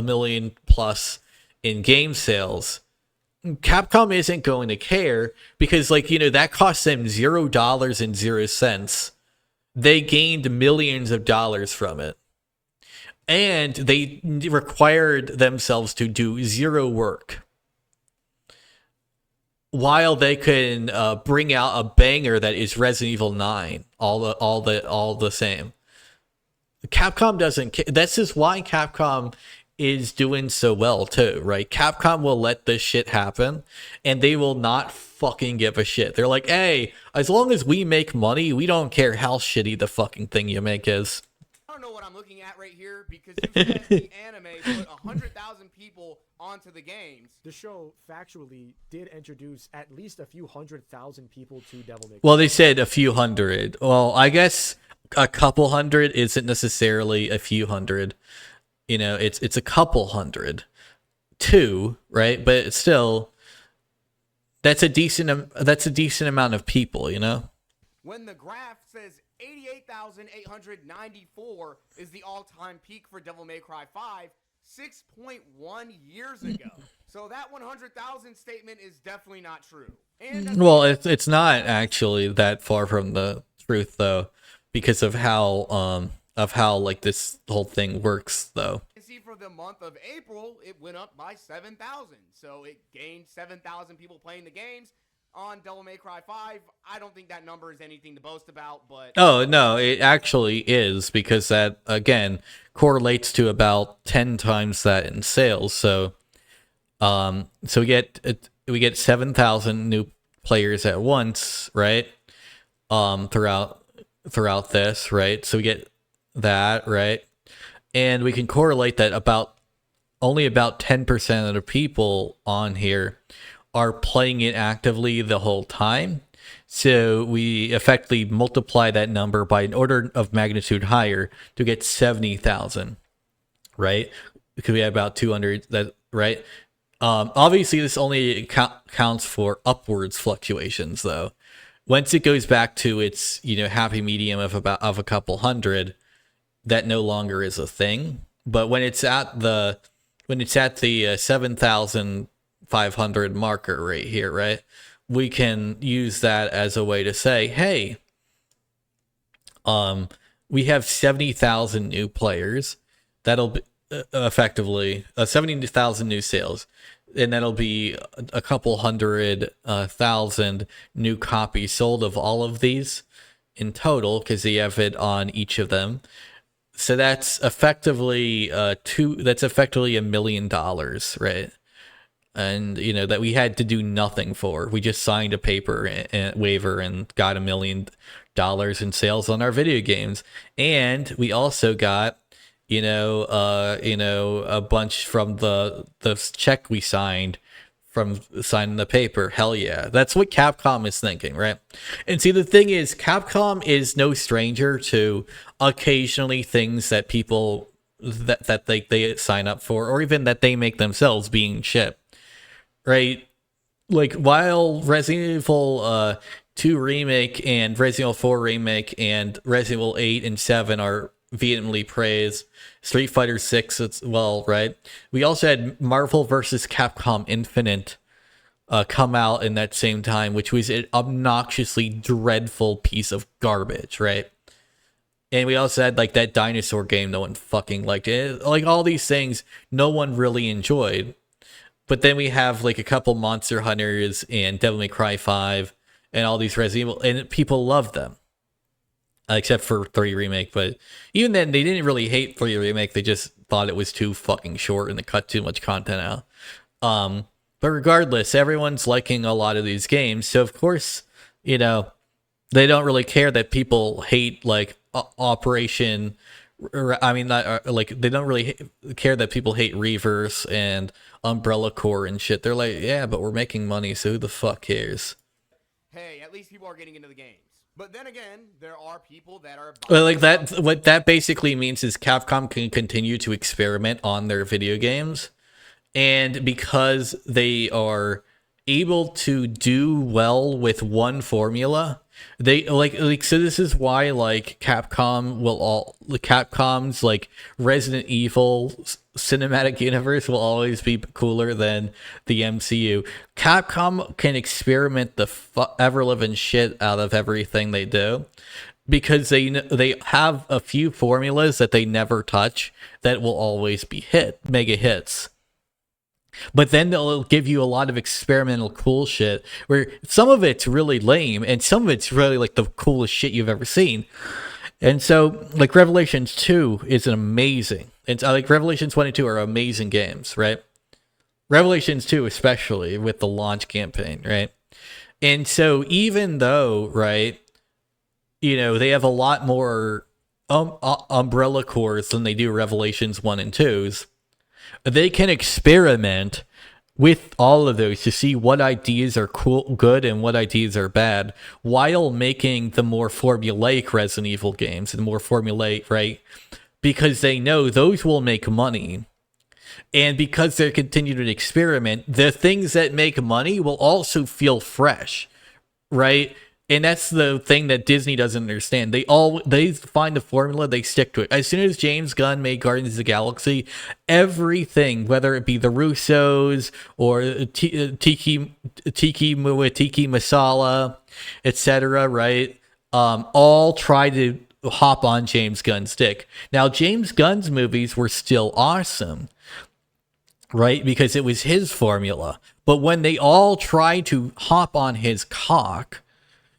million plus in game sales. Capcom isn't going to care because, that cost them $0.00. They gained millions of dollars from it. And they required themselves to do 0 work, while they can bring out a banger that is Resident Evil 9, all the same. Capcom doesn't care. This is why Capcom is doing so well too, right? Capcom will let this shit happen, and they will not fucking give a shit. They're like, hey, as long as we make money, we don't care how shitty the fucking thing you make is. I don't know what I'm looking at right here, because you said the anime put 100,000 people onto the games. The show factually did introduce at least a few 100,000 people to Devil May Cry. Well, they said a few hundred. Well, I guess a couple hundred isn't necessarily a few hundred. It's a couple hundred too, right? But it's still, that's a decent amount of people, When the graph says 88,894 is the all-time peak for Devil May Cry 5 6.1 years ago. So that 100,000 statement is definitely not true. And well, it's not actually that far from the truth though, because of how this whole thing works though. You see, for the month of April, it went up by 7,000. So it gained 7,000 people playing the games on Devil May Cry 5. I don't think that number is anything to boast about, but... Oh, no, it actually is, because that, again, correlates to about 10 times that in sales. So we get 7,000 new players at once, right? Throughout this, right? So we get that, right? and we can correlate that only about 10% of the people on here are playing it actively the whole time. So we effectively multiply that number by an order of magnitude higher to get 70,000, right? Because we had about 200, that right? Obviously, this only counts for upwards fluctuations, though. Once it goes back to its happy medium of a couple hundred, that no longer is a thing. But when it's at the 7,500 marker right here, right, we can use that as a way to say, hey, we have 70,000 new players. That'll be effectively 70,000 new sales, and that'll be a couple hundred thousand new copies sold of all of these in total, because they have it on each of them. So that's effectively $1 million, right? And that we had to do nothing for. We just signed a paper and waiver and got $1 million in sales on our video games, and we also got a bunch from the check we signed from signing the paper. Hell yeah. That's what Capcom is thinking, right? And see, the thing is, Capcom is no stranger to occasionally things that people that they sign up for, or even that they make themselves, being shipped, right? Like, while Resident Evil 2 Remake and Resident Evil 4 Remake and Resident Evil 8 and 7 are vehemently praised, Street Fighter 6 as well, right? We also had Marvel vs. Capcom Infinite come out in that same time, which was an obnoxiously dreadful piece of garbage, right? And we also had like that dinosaur game no one fucking liked. Like, all these things no one really enjoyed. But then we have like a couple Monster Hunters and Devil May Cry 5 and all these Resident Evil, and people love them. Except for 3 Remake, but even then, they didn't really hate 3 Remake. They just thought it was too fucking short and they cut too much content out. But regardless, everyone's liking a lot of these games, so of course, they don't really care that people hate like Operation. I mean, they don't really care that people hate Reverse and Umbrella Corps and shit. They're like, yeah, but we're making money, so who the fuck cares? Hey, at least people are getting into the games. But then again, there are people that are... Well, like that, what that basically means is Capcom can continue to experiment on their video games. And because they are able to do well with one formula, they like so this is why like Capcom's like Resident Evil cinematic universe will always be cooler than the MCU. Capcom can experiment the ever-living shit out of everything they do, because they have a few formulas that they never touch that will always be mega hits. But then they'll give you a lot of experimental cool shit where some of it's really lame and some of it's really like the coolest shit you've ever seen. And so like Revelations 2 is an amazing, and like Revelations 1 and 2 are amazing games, right? Revelations 2 especially with the launch campaign, right? And so even though, right, they have a lot more Umbrella Corps than they do Revelations 1 and 2s, they can experiment with all of those to see what ideas are good and what ideas are bad, while making the more formulaic Resident Evil games and more formulaic, right? Because they know those will make money. And because they're continuing to experiment, the things that make money will also feel fresh, right? And that's the thing that Disney doesn't understand. They find the formula, they stick to it. As soon as James Gunn made Guardians of the Galaxy, everything, whether it be the Russos or Tiki Masala, etc., right, all try to hop on James Gunn's dick. Now, James Gunn's movies were still awesome, right, because it was his formula. But when they all try to hop on his cock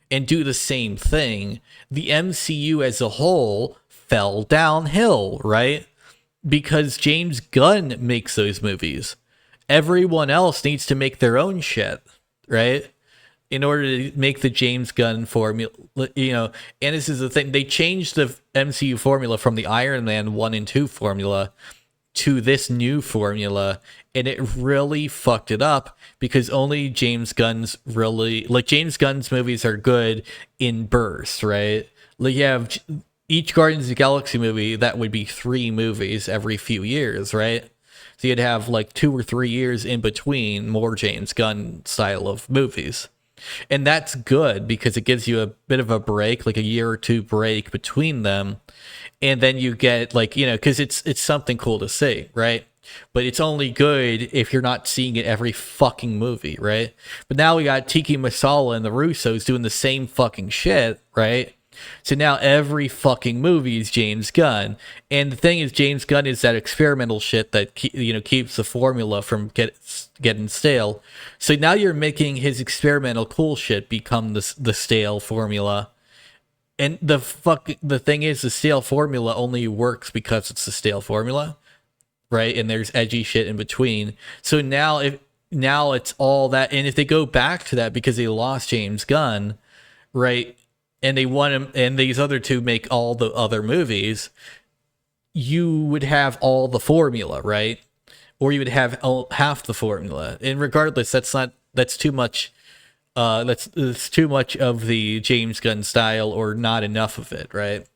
and do the same thing, the MCU as a whole fell downhill, right? Because James Gunn makes those movies. Everyone else needs to make their own shit, right? in order to make the James Gunn formula, and this is the thing, they changed the MCU formula from the Iron Man 1 and 2 formula to this new formula, and it really fucked it up because only James Gunn's James Gunn's movies are good in bursts, right? Like you have each Guardians of the Galaxy movie, that would be 3 movies every few years, right? So you'd have like 2 or 3 years in between more James Gunn style of movies. And that's good because it gives you a bit of a break, like a year or 2 break between them. And then you get because it's something cool to see, right? But it's only good if you're not seeing it every fucking movie, right? But now we got Tiki Masala and the Russos doing the same fucking shit, right? So now every fucking movie is James Gunn. And the thing is, James Gunn is that experimental shit that keeps the formula from getting stale. So now you're making his experimental cool shit become the stale formula. And the thing is, the stale formula only works because it's the stale formula, right? And there's edgy shit in between. So now it's all that. And if they go back to that because they lost James Gunn, right? And they want him, and these other 2 make all the other movies, you would have all the formula, right? Or you would have half the formula. And regardless, that's too much. That's too much of the James Gunn style, or not enough of it, right?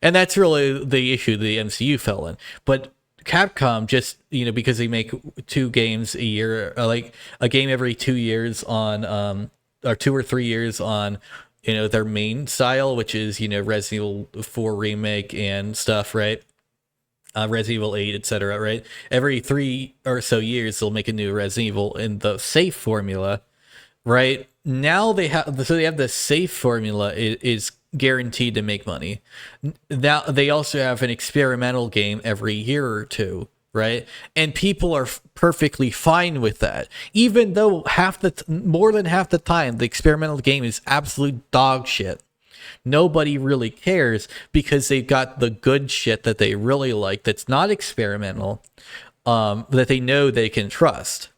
And that's really the issue the MCU fell in. But Capcom just, because they make 2 games a year, like a game every 2 years on, or 2 or 3 years on, their main style, which is, Resident Evil 4 remake and stuff, right? Resident Evil 8, etc., right? Every 3 or so years, they'll make a new Resident Evil in the safe formula, right? Now they have the safe formula is guaranteed to make money. Now they also have an experimental game every year or 2, right? And people are perfectly fine with that, even though more than half the time the experimental game is absolute dog shit. Nobody really cares because they've got the good shit that they really like that's not experimental, that they know they can trust.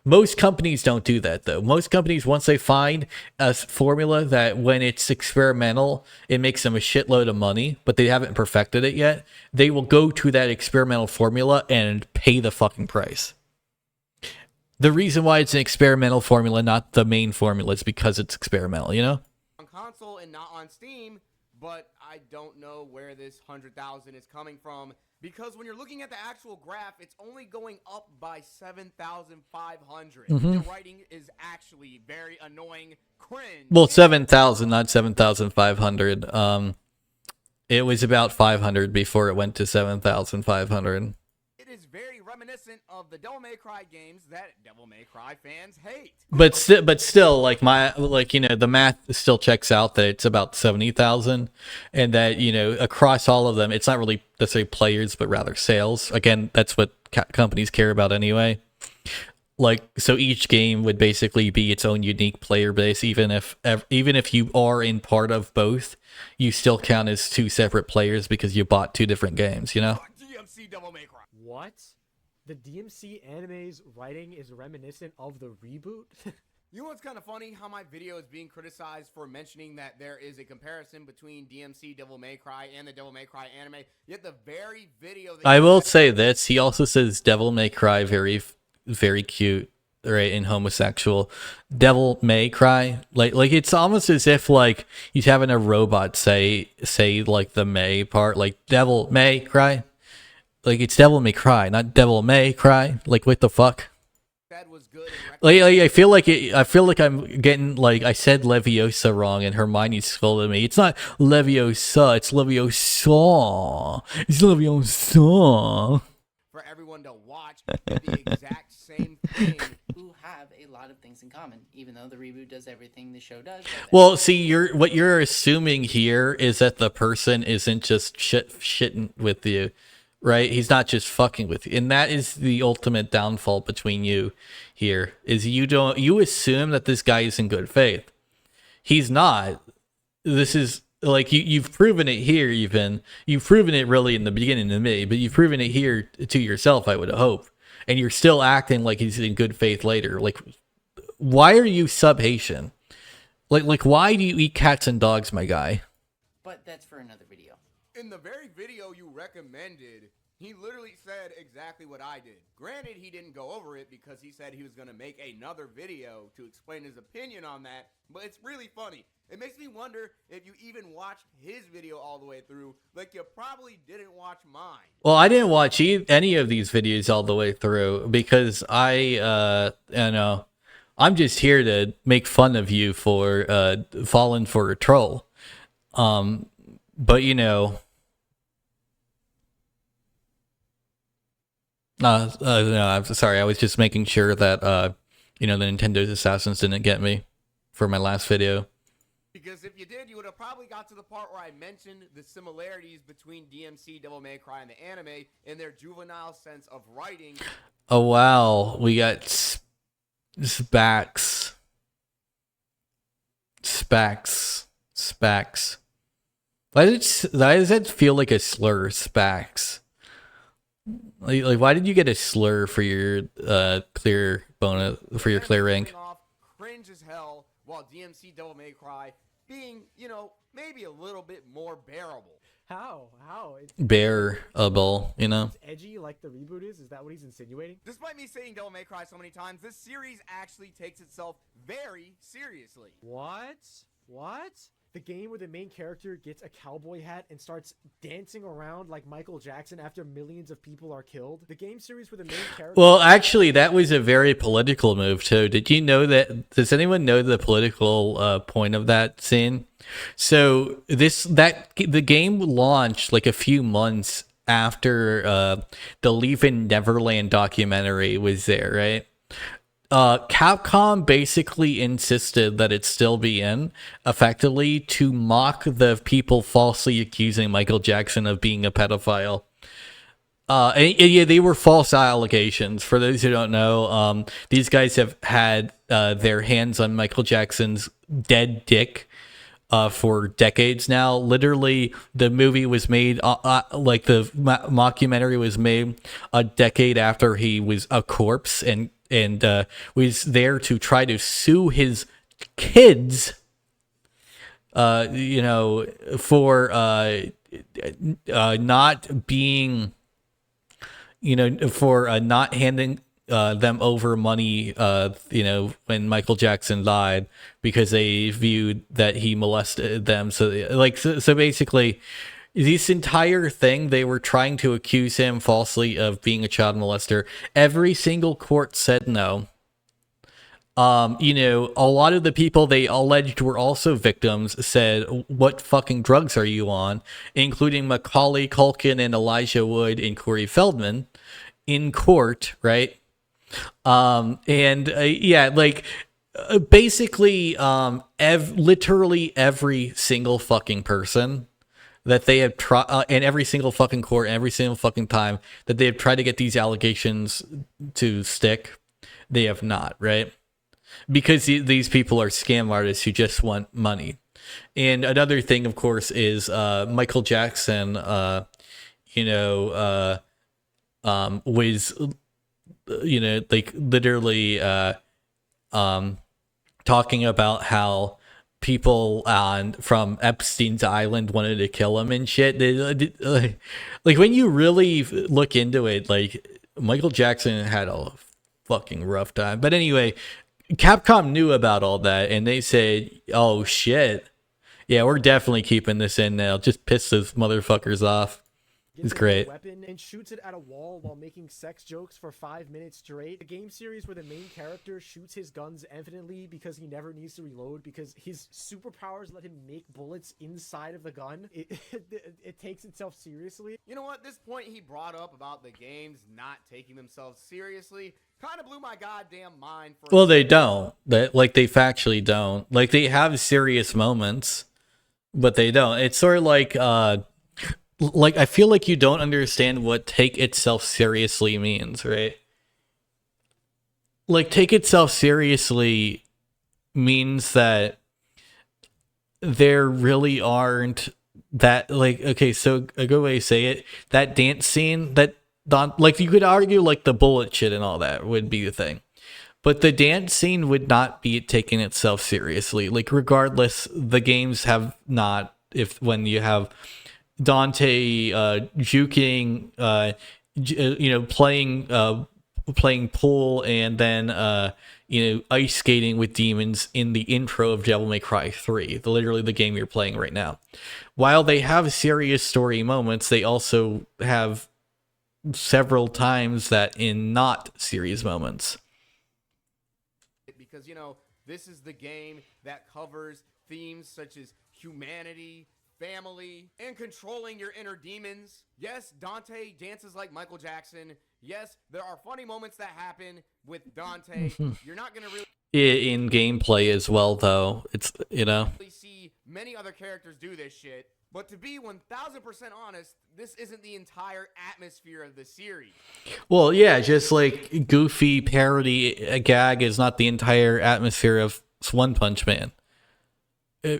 Most companies don't do that, though. Most companies, once they find a formula that when it's experimental, it makes them a shitload of money, but they haven't perfected it yet, they will go to that experimental formula and pay the fucking price. The reason why it's an experimental formula, not the main formula, is because it's experimental, On console and not on Steam, but I don't know where this 100,000 is coming from. Because when you're looking at the actual graph, it's only going up by 7,500. The writing is actually very annoying. Cringe. Well, 7,000, not 7,500. It was about 500 before it went to 7,500. It is very reminiscent of the Devil May Cry games that Devil May Cry fans hate. But still, the math still checks out that it's about 70,000, and that across all of them, it's not really necessarily players, but rather sales. Again, that's what companies care about anyway. So each game would basically be its own unique player base, even if you are in part of both, you still count as 2 separate players because you bought 2 different games. DMC Devil May Cry. What? The DMC anime's writing is reminiscent of the reboot? You know what's kind of funny? How my video is being criticized for mentioning that there is a comparison between DMC Devil May Cry and the Devil May Cry anime, yet the very video that I will say this, he also says Devil May Cry very, very cute, right, and homosexual. Devil May Cry, like it's almost as if he's having a robot say the May part, like Devil May Cry. It's Devil May Cry, not Devil May Cry. What the fuck? That was good. I feel like I'm getting I said Leviosa wrong, and Hermione scolded me. It's not Leviosa, it's Leviosa. It's Leviosa. For everyone to watch the exact same thing. Who have a lot of things in common, even though the reboot does everything the show does. Well, see, what you're assuming here is that the person isn't just shitting with you, right? He's not just fucking with you, and that is the ultimate downfall between you here. Is you assume that this guy is in good faith. He's not. This is you've proven it here. You've proven it really in the beginning to me, but you've proven it here to yourself, I would hope. And you're still acting like he's in good faith later. Why are you sub-Haitian? Like why do you eat cats and dogs, my guy? But that's for another video. In the very video you recommended, he literally said exactly what I did. Granted, he didn't go over it because he said he was going to make another video to explain his opinion on that, but it's really funny. It makes me wonder if you even watched his video all the way through, like you probably didn't watch mine. Well, I didn't watch any of these videos all the way through because I'm just here to make fun of you for falling for a troll. But you know, no, I'm sorry. I was just making sure that the Nintendo's Assassins didn't get me for my last video. Because if you did, you would have probably got to the part where I mentioned the similarities between DMC, Devil May Cry, and the anime in their juvenile sense of writing. Oh wow, we got Spax. Why does that feel like a slur, Spax? Like why did you get a slur for your clear bonus for your clear rank? Cringe as hell, while DMC Devil May Cry being, maybe a little bit more bearable. How? It's Bearable, It's edgy like the reboot is? Is that what he's insinuating? Despite me saying Devil May Cry so many times, this series actually takes itself very seriously. What? The game where the main character gets a cowboy hat and starts dancing around like Michael Jackson after millions of people are killed? The game series where the main character... Well, actually, that was a very political move, too. Did you know that? Does anyone know the political point of that scene? So the game launched like a few months after the Leaving Neverland documentary was there, right? Capcom basically insisted that it still be in, effectively, to mock the people falsely accusing Michael Jackson of being a pedophile. Yeah, they were false allegations. For those who don't know, these guys have had their hands on Michael Jackson's dead dick for decades now. Literally, the movie was made, like the mockumentary was made a decade after he was a corpse, and was there to try to sue his kids, for not being, for not handing them over money, when Michael Jackson died, because they viewed that he molested them. So basically, this entire thing, they were trying to accuse him falsely of being a child molester. Every single court said no. A lot of the people they alleged were also victims said, "What fucking drugs are you on?" Including Macaulay Culkin and Elijah Wood and Corey Feldman in court, right? Basically, literally every single fucking person that they have tried, in every single fucking court, every single fucking time that they have tried to get these allegations to stick, they have not, right? Because these people are scam artists who just want money. And another thing, of course, is Michael Jackson, was, literally talking about how people from Epstein's Island wanted to kill him and shit. Like when you really look into it, like Michael Jackson had a fucking rough time. But anyway, Capcom knew about all that and they said, "Oh shit, yeah, we're definitely keeping this in now. Just piss those motherfuckers off." It's great. Weapon and shoots it at a wall while making sex jokes for 5 minutes straight. A game series where the main character shoots his guns infinitely because he never needs to reload because his superpowers let him make bullets inside of the gun. It takes itself seriously. You know what? This point he brought up about the games not taking themselves seriously kind of blew my goddamn mind. Well, they don't. They factually don't. Like, they have serious moments, but they don't. It's sort of like I feel like you don't understand what take itself seriously means, right? Like, take itself seriously means that there really aren't that, like, okay, so a good way to say it, that dance scene, that, like, you could argue, like, the bullet shit and all that would be the thing. but the dance scene would not be taking itself seriously. Like, regardless, the games have not. If when you have Dante juking, playing pool, and then ice skating with demons in the intro of Devil May Cry 3, literally the game you're playing right now. While they have serious story moments, they also have several times that in not serious moments. Because, this is the game that covers themes such as humanity, family, and controlling your inner demons. Yes, Dante dances like Michael Jackson. Yes, there are funny moments that happen with Dante. You're not going to really... In gameplay as well, though. It's, see many other characters do this shit. But to be 1000% honest, this isn't the entire atmosphere of the series. Well, yeah, just like goofy parody gag is not the entire atmosphere of One Punch Man.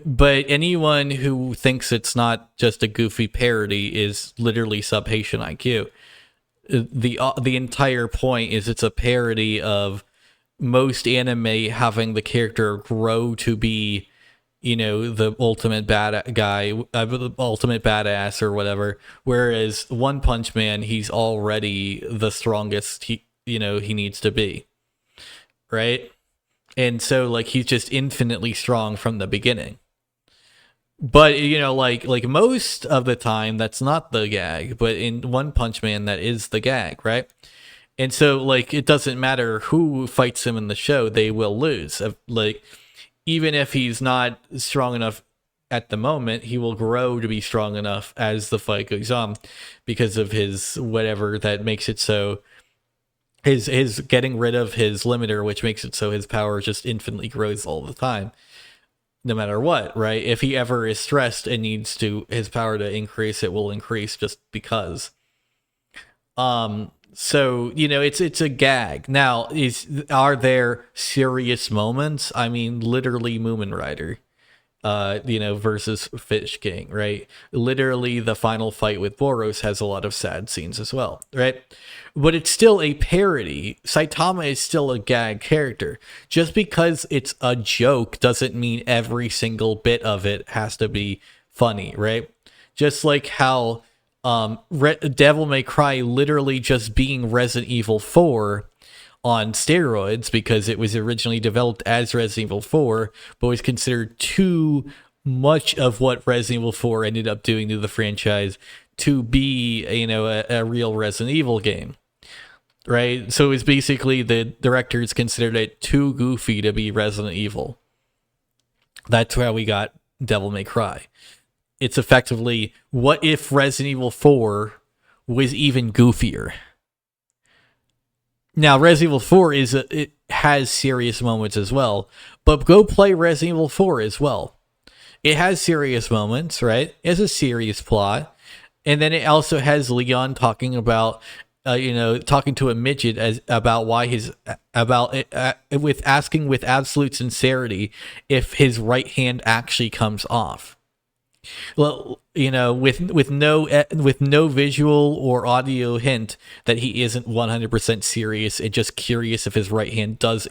But anyone who thinks it's not just a goofy parody is literally sub-Haitian IQ. The entire point is it's a parody of most anime having the character grow to be, the ultimate bad guy, the ultimate badass or whatever. Whereas One Punch Man, he's already the strongest he needs to be, right? And so, like, he's just infinitely strong from the beginning. But, like most of the time, that's not the gag. But in One Punch Man, that is the gag, right? And so, like, it doesn't matter who fights him in the show, they will lose. Like, even if he's not strong enough at the moment, he will grow to be strong enough as the fight goes on because of his whatever that makes it so... His getting rid of his limiter, which makes it so his power just infinitely grows all the time. No matter what, right? If he ever is stressed and needs his power to increase, it will increase just because. So, it's a gag. Now, are there serious moments? I mean, literally Moomin Rider, versus Fish King, right? Literally the final fight with Boros has a lot of sad scenes as well, right? But it's still a parody. Saitama is still a gag character. Just because it's a joke doesn't mean every single bit of it has to be funny, right? Just like how Devil May Cry literally just being Resident Evil 4 on steroids, because it was originally developed as Resident Evil 4, but was considered too much of what Resident Evil 4 ended up doing to the franchise to be, a real Resident Evil game. Right? So it's basically the directors considered it too goofy to be Resident Evil. That's how we got Devil May Cry. It's effectively, what if Resident Evil 4 was even goofier? Now, Resident Evil 4 it has serious moments as well, but go play Resident Evil 4 as well. It has serious moments, right? It has a serious plot, and then it also has Leon talking about, talking to a midget about why with asking with absolute sincerity if his right hand actually comes off. Well, with no visual or audio hint that he isn't 100% serious and just curious if his right hand is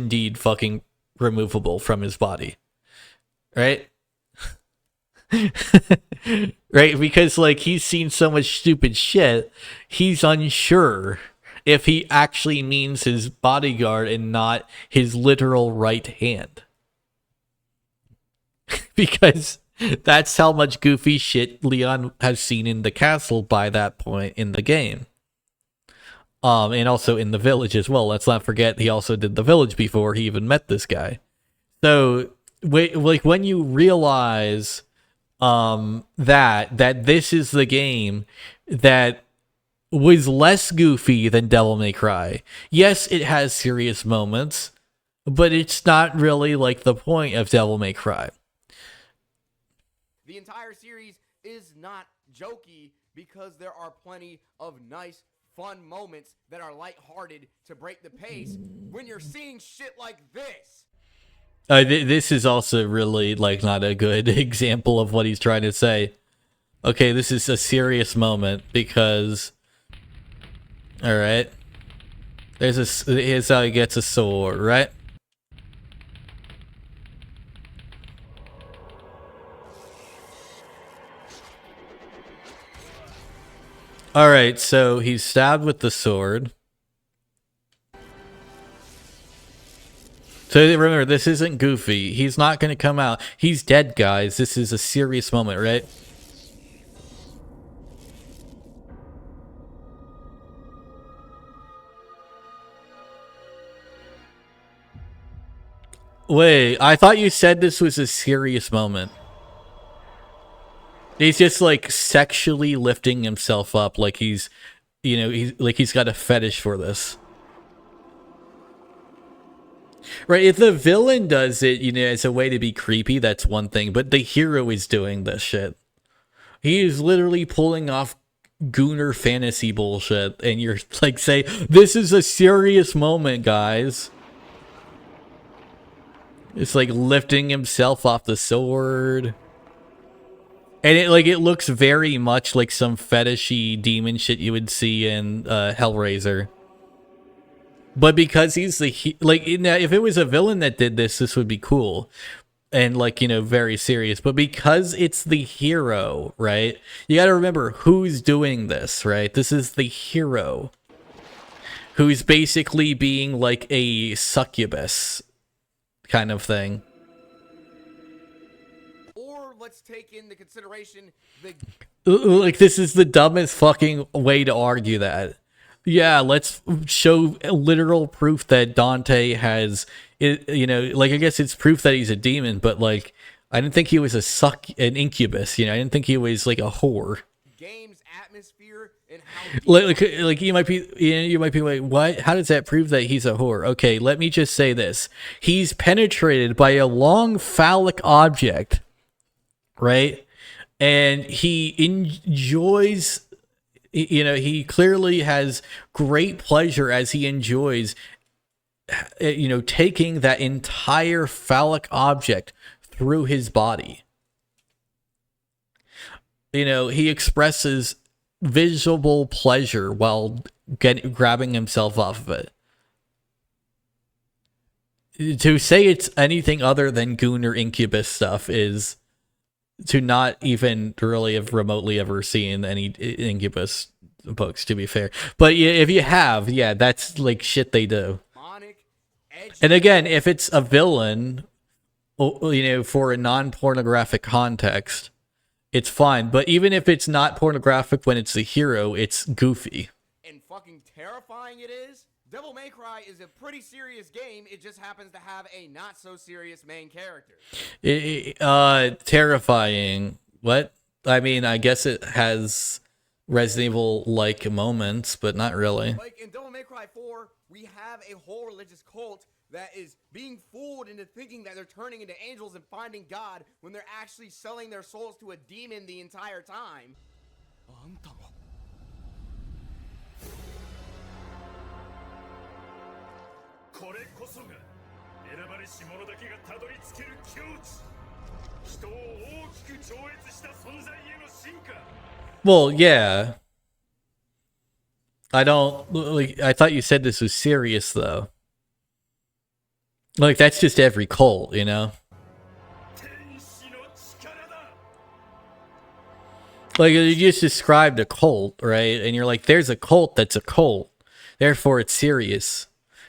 indeed fucking removable from his body, right? Right, because like he's seen so much stupid shit, he's unsure if he actually means his bodyguard and not his literal right hand. Because that's how much goofy shit Leon has seen in the castle by that point in the game. And also in the village as well. Let's not forget he also did the village before he even met this guy. So, like when you realize that this is the game that was less goofy than Devil May Cry. Yes, it has serious moments, but it's not really like the point of Devil May Cry. The entire series is not jokey because there are plenty of nice, fun moments that are lighthearted to break the pace when you're seeing shit like this. This is also really like not a good example of what he's trying to say. Okay, this is a serious moment because, all right, Here's how he gets a sword, right? Alright, so he's stabbed with the sword. So remember, this isn't Goofy. He's not going to come out. He's dead, guys. This is a serious moment, right? Wait, I thought you said this was a serious moment. He's just like sexually lifting himself up like he's, you know, he's got a fetish for this. Right, if the villain does it, you know, as a way to be creepy, that's one thing, but the hero is doing this shit. He is literally pulling off gooner fantasy bullshit, and you're like, say, this is a serious moment, guys. It's like lifting himself off the sword. And it looks very much like some fetishy demon shit you would see in Hellraiser. But because he's the like, if it was a villain that did this, this would be cool and like, you know, very serious. But because it's the hero, right? You got to remember who's doing this, right? This is the hero who's basically being like a succubus kind of thing. Or let's take into consideration the like, this is the dumbest fucking way to argue that. Yeah, let's show literal proof that Dante has, you know, like, I guess it's proof that he's a demon, but like, I didn't think he was an incubus, you know, I didn't think he was like a whore. game's atmosphere and how Like you might be like, what? How does that prove that he's a whore? Okay, let me just say this. He's penetrated by a long phallic object, right? And he enjoys, you know, he clearly has great pleasure as he enjoys, you know, taking that entire phallic object through his body. You know, he expresses visible pleasure while grabbing himself off of it. To say it's anything other than gooner incubus stuff is to not even really have remotely ever seen any incubus books, to be fair. But yeah, if you have, yeah, that's like shit they do. And again, if it's a villain, you know, for a non-pornographic context, it's fine. But even if it's not pornographic when it's the hero, it's goofy. And fucking terrifying it is. Devil May Cry is a pretty serious game. It just happens to have a not so serious main character. Terrifying. What? I mean, I guess it has Resident Evil like moments, but not really. Like in Devil May Cry 4, we have a whole religious cult that is being fooled into thinking that they're turning into angels and finding God when they're actually selling their souls to a demon the entire time. Well, yeah. I don't, like, I thought you said this was serious, though. Like, that's just every cult, you know? Like, you just described a cult, right? And you're like, there's a cult that's a cult. Therefore, it's serious.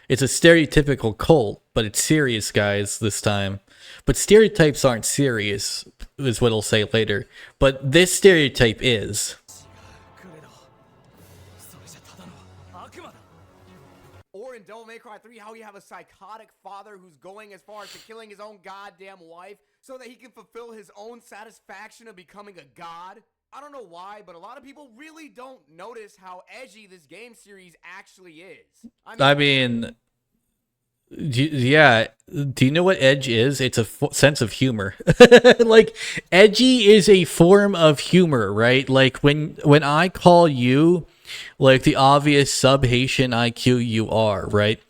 It's a stereotypical cult, but it's serious, guys, this time. But stereotypes aren't serious, is what I'll say later. But this stereotype is. Or in Devil May Cry 3, how you have a psychotic father who's going as far as to killing his own goddamn wife so that he can fulfill his own satisfaction of becoming a god. I don't know why, but a lot of people really don't notice how edgy this game series actually is. I mean, yeah. Do you know what edge is? It's a sense of humor. Like, edgy is a form of humor, right? Like, when I call you, like, the obvious sub-Haitian IQ you are, right?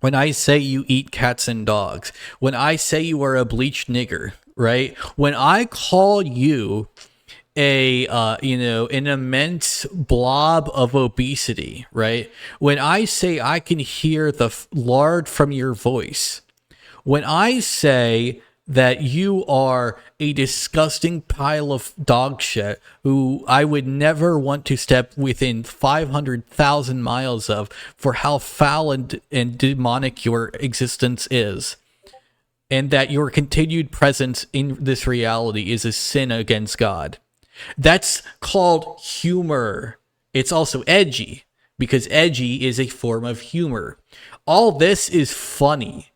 When I say you eat cats and dogs. When I say you are a bleached nigger, right? When I call you an immense blob of obesity, right? When I say I can hear the lard from your voice, when I say that you are a disgusting pile of dog shit who I would never want to step within 500,000 miles of for how foul and demonic your existence is, and that your continued presence in this reality is a sin against God. That's called humor. It's also edgy, because edgy is a form of humor. All this is funny.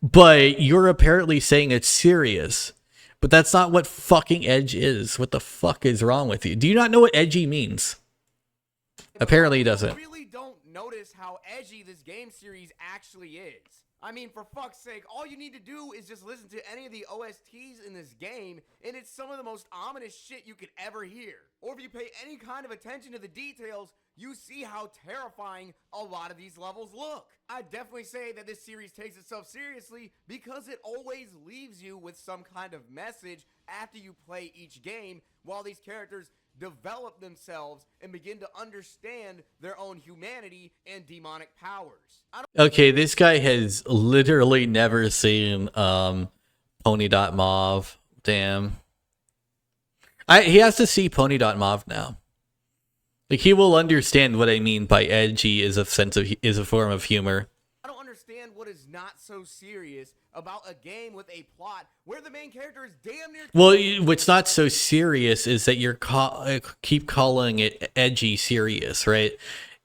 But you're apparently saying it's serious. But that's not what fucking edge is. What the fuck is wrong with you? Do you not know what edgy means? Apparently he doesn't. I really don't notice how edgy this game series actually is. I mean, for fuck's sake, all you need to do is just listen to any of the OSTs in this game, and it's some of the most ominous shit you could ever hear. Or if you pay any kind of attention to the details, you see how terrifying a lot of these levels look. I'd definitely say that this series takes itself seriously because it always leaves you with some kind of message after you play each game, while these characters develop themselves and begin to understand their own humanity and demonic powers. Okay, this guy has literally never seen Pony.mov. Damn. He has to see Pony.mov now. Like, he will understand what I mean by edgy is a form of humor. I don't understand what is not so serious about a game with a plot where the main character is damn near... Well, what's not so serious is that you're keep calling it edgy serious, right?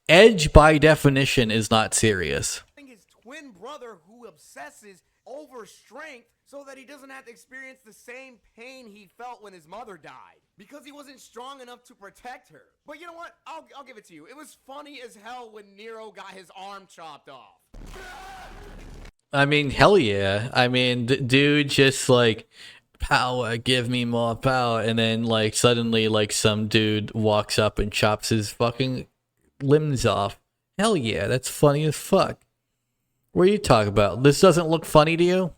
Edge, by definition, is not serious. ...his twin brother who obsesses over strength so that he doesn't have to experience the same pain he felt when his mother died, because he wasn't strong enough to protect her. But you know what? I'll give it to you. It was funny as hell when Nero got his arm chopped off. I mean, hell yeah. I mean, dude just like, power, give me more power. And then like suddenly like some dude walks up and chops his fucking limbs off. Hell yeah, that's funny as fuck. What are you talking about? This doesn't look funny to you?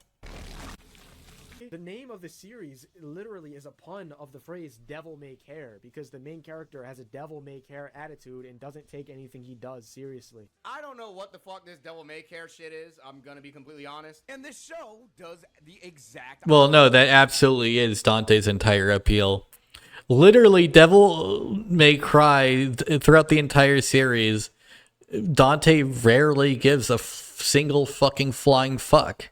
The name of the series literally is a pun of the phrase devil may care, because the main character has a devil may care attitude and doesn't take anything he does seriously. I don't know what the fuck this devil may care shit is, I'm gonna be completely honest. And this show does the exact... Well, no, that absolutely is Dante's entire appeal. Literally, Devil May Cry, throughout the entire series, Dante rarely gives a single fucking flying fuck.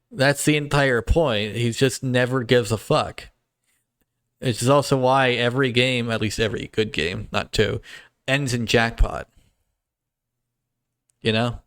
That's the entire point. He just never gives a fuck. Which is also why every game, at least every good game, not two, ends in jackpot. You know?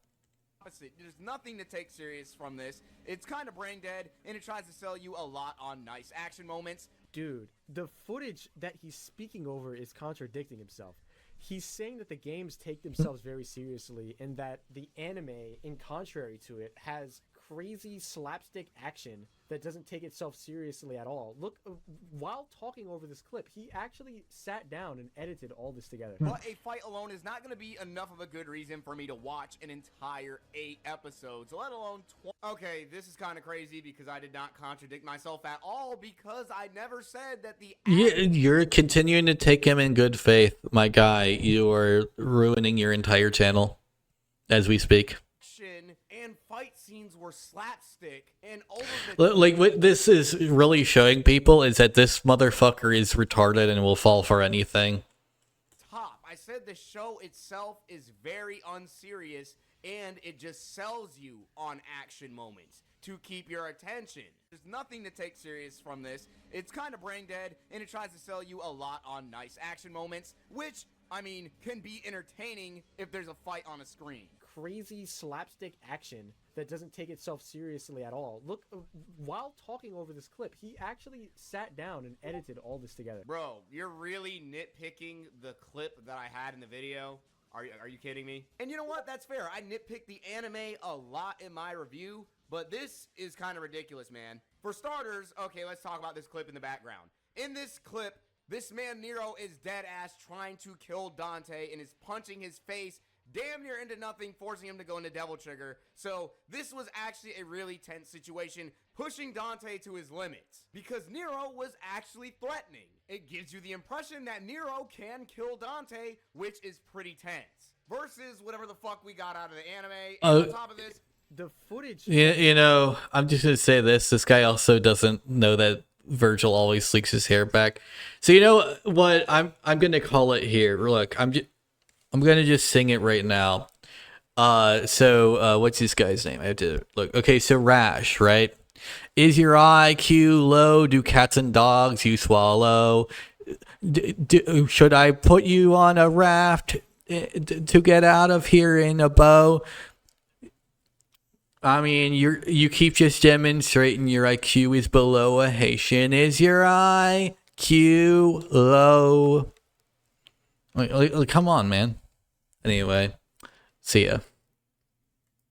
There's nothing to take serious from this. It's kind of brain dead, and it tries to sell you a lot on nice action moments. Dude, the footage that he's speaking over is contradicting himself. He's saying that the games take themselves very seriously, and that the anime, in contrary to it, has crazy slapstick action that doesn't take itself seriously at all. Look, while talking over this clip, he actually sat down and edited all this together. But a fight alone is not going to be enough of a good reason for me to watch an entire 8 episodes, let alone 20. Okay, this is kind of crazy because I did not contradict myself at all, because I never said that the... You're continuing to take him in good faith, my guy. You are ruining your entire channel as we speak. And fight scenes were slapstick and over the... Like, what this is really showing people is that this motherfucker is retarded and will fall for anything. Top. I said the show itself is very unserious, and it just sells you on action moments to keep your attention. There's nothing to take serious from this. It's kind of brain dead, and it tries to sell you a lot on nice action moments, which, I mean, can be entertaining if there's a fight on a screen. Crazy slapstick action that doesn't take itself seriously at all. Look, while talking over this clip, he actually sat down and edited all this together. Bro, you're really nitpicking the clip that I had in the video? Are you kidding me? And you know what? That's fair. I nitpicked the anime a lot in my review, but this is kind of ridiculous, man. For starters, okay, let's talk about this clip in the background. In this clip, this man Nero is dead ass trying to kill Dante and is punching his face damn near into nothing, forcing him to go into Devil Trigger. So this was actually a really tense situation, pushing Dante to his limits, because Nero was actually threatening. It gives you the impression that Nero can kill Dante, which is pretty tense. Versus whatever the fuck we got out of the anime. And on top of this, the footage. You know, I'm just gonna say this. This guy also doesn't know that Virgil always sleeks his hair back. So you know what? I'm gonna call it here. Look, I'm gonna just sing it right now. What's this guy's name? I have to look. Okay, so Rash, right? Is your IQ low? Do cats and dogs you swallow? Should I put you on a raft to get out of here in a bow? I mean, you keep just demonstrating your IQ is below a Haitian. Is your IQ low? Like, come on, man. Anyway, see ya.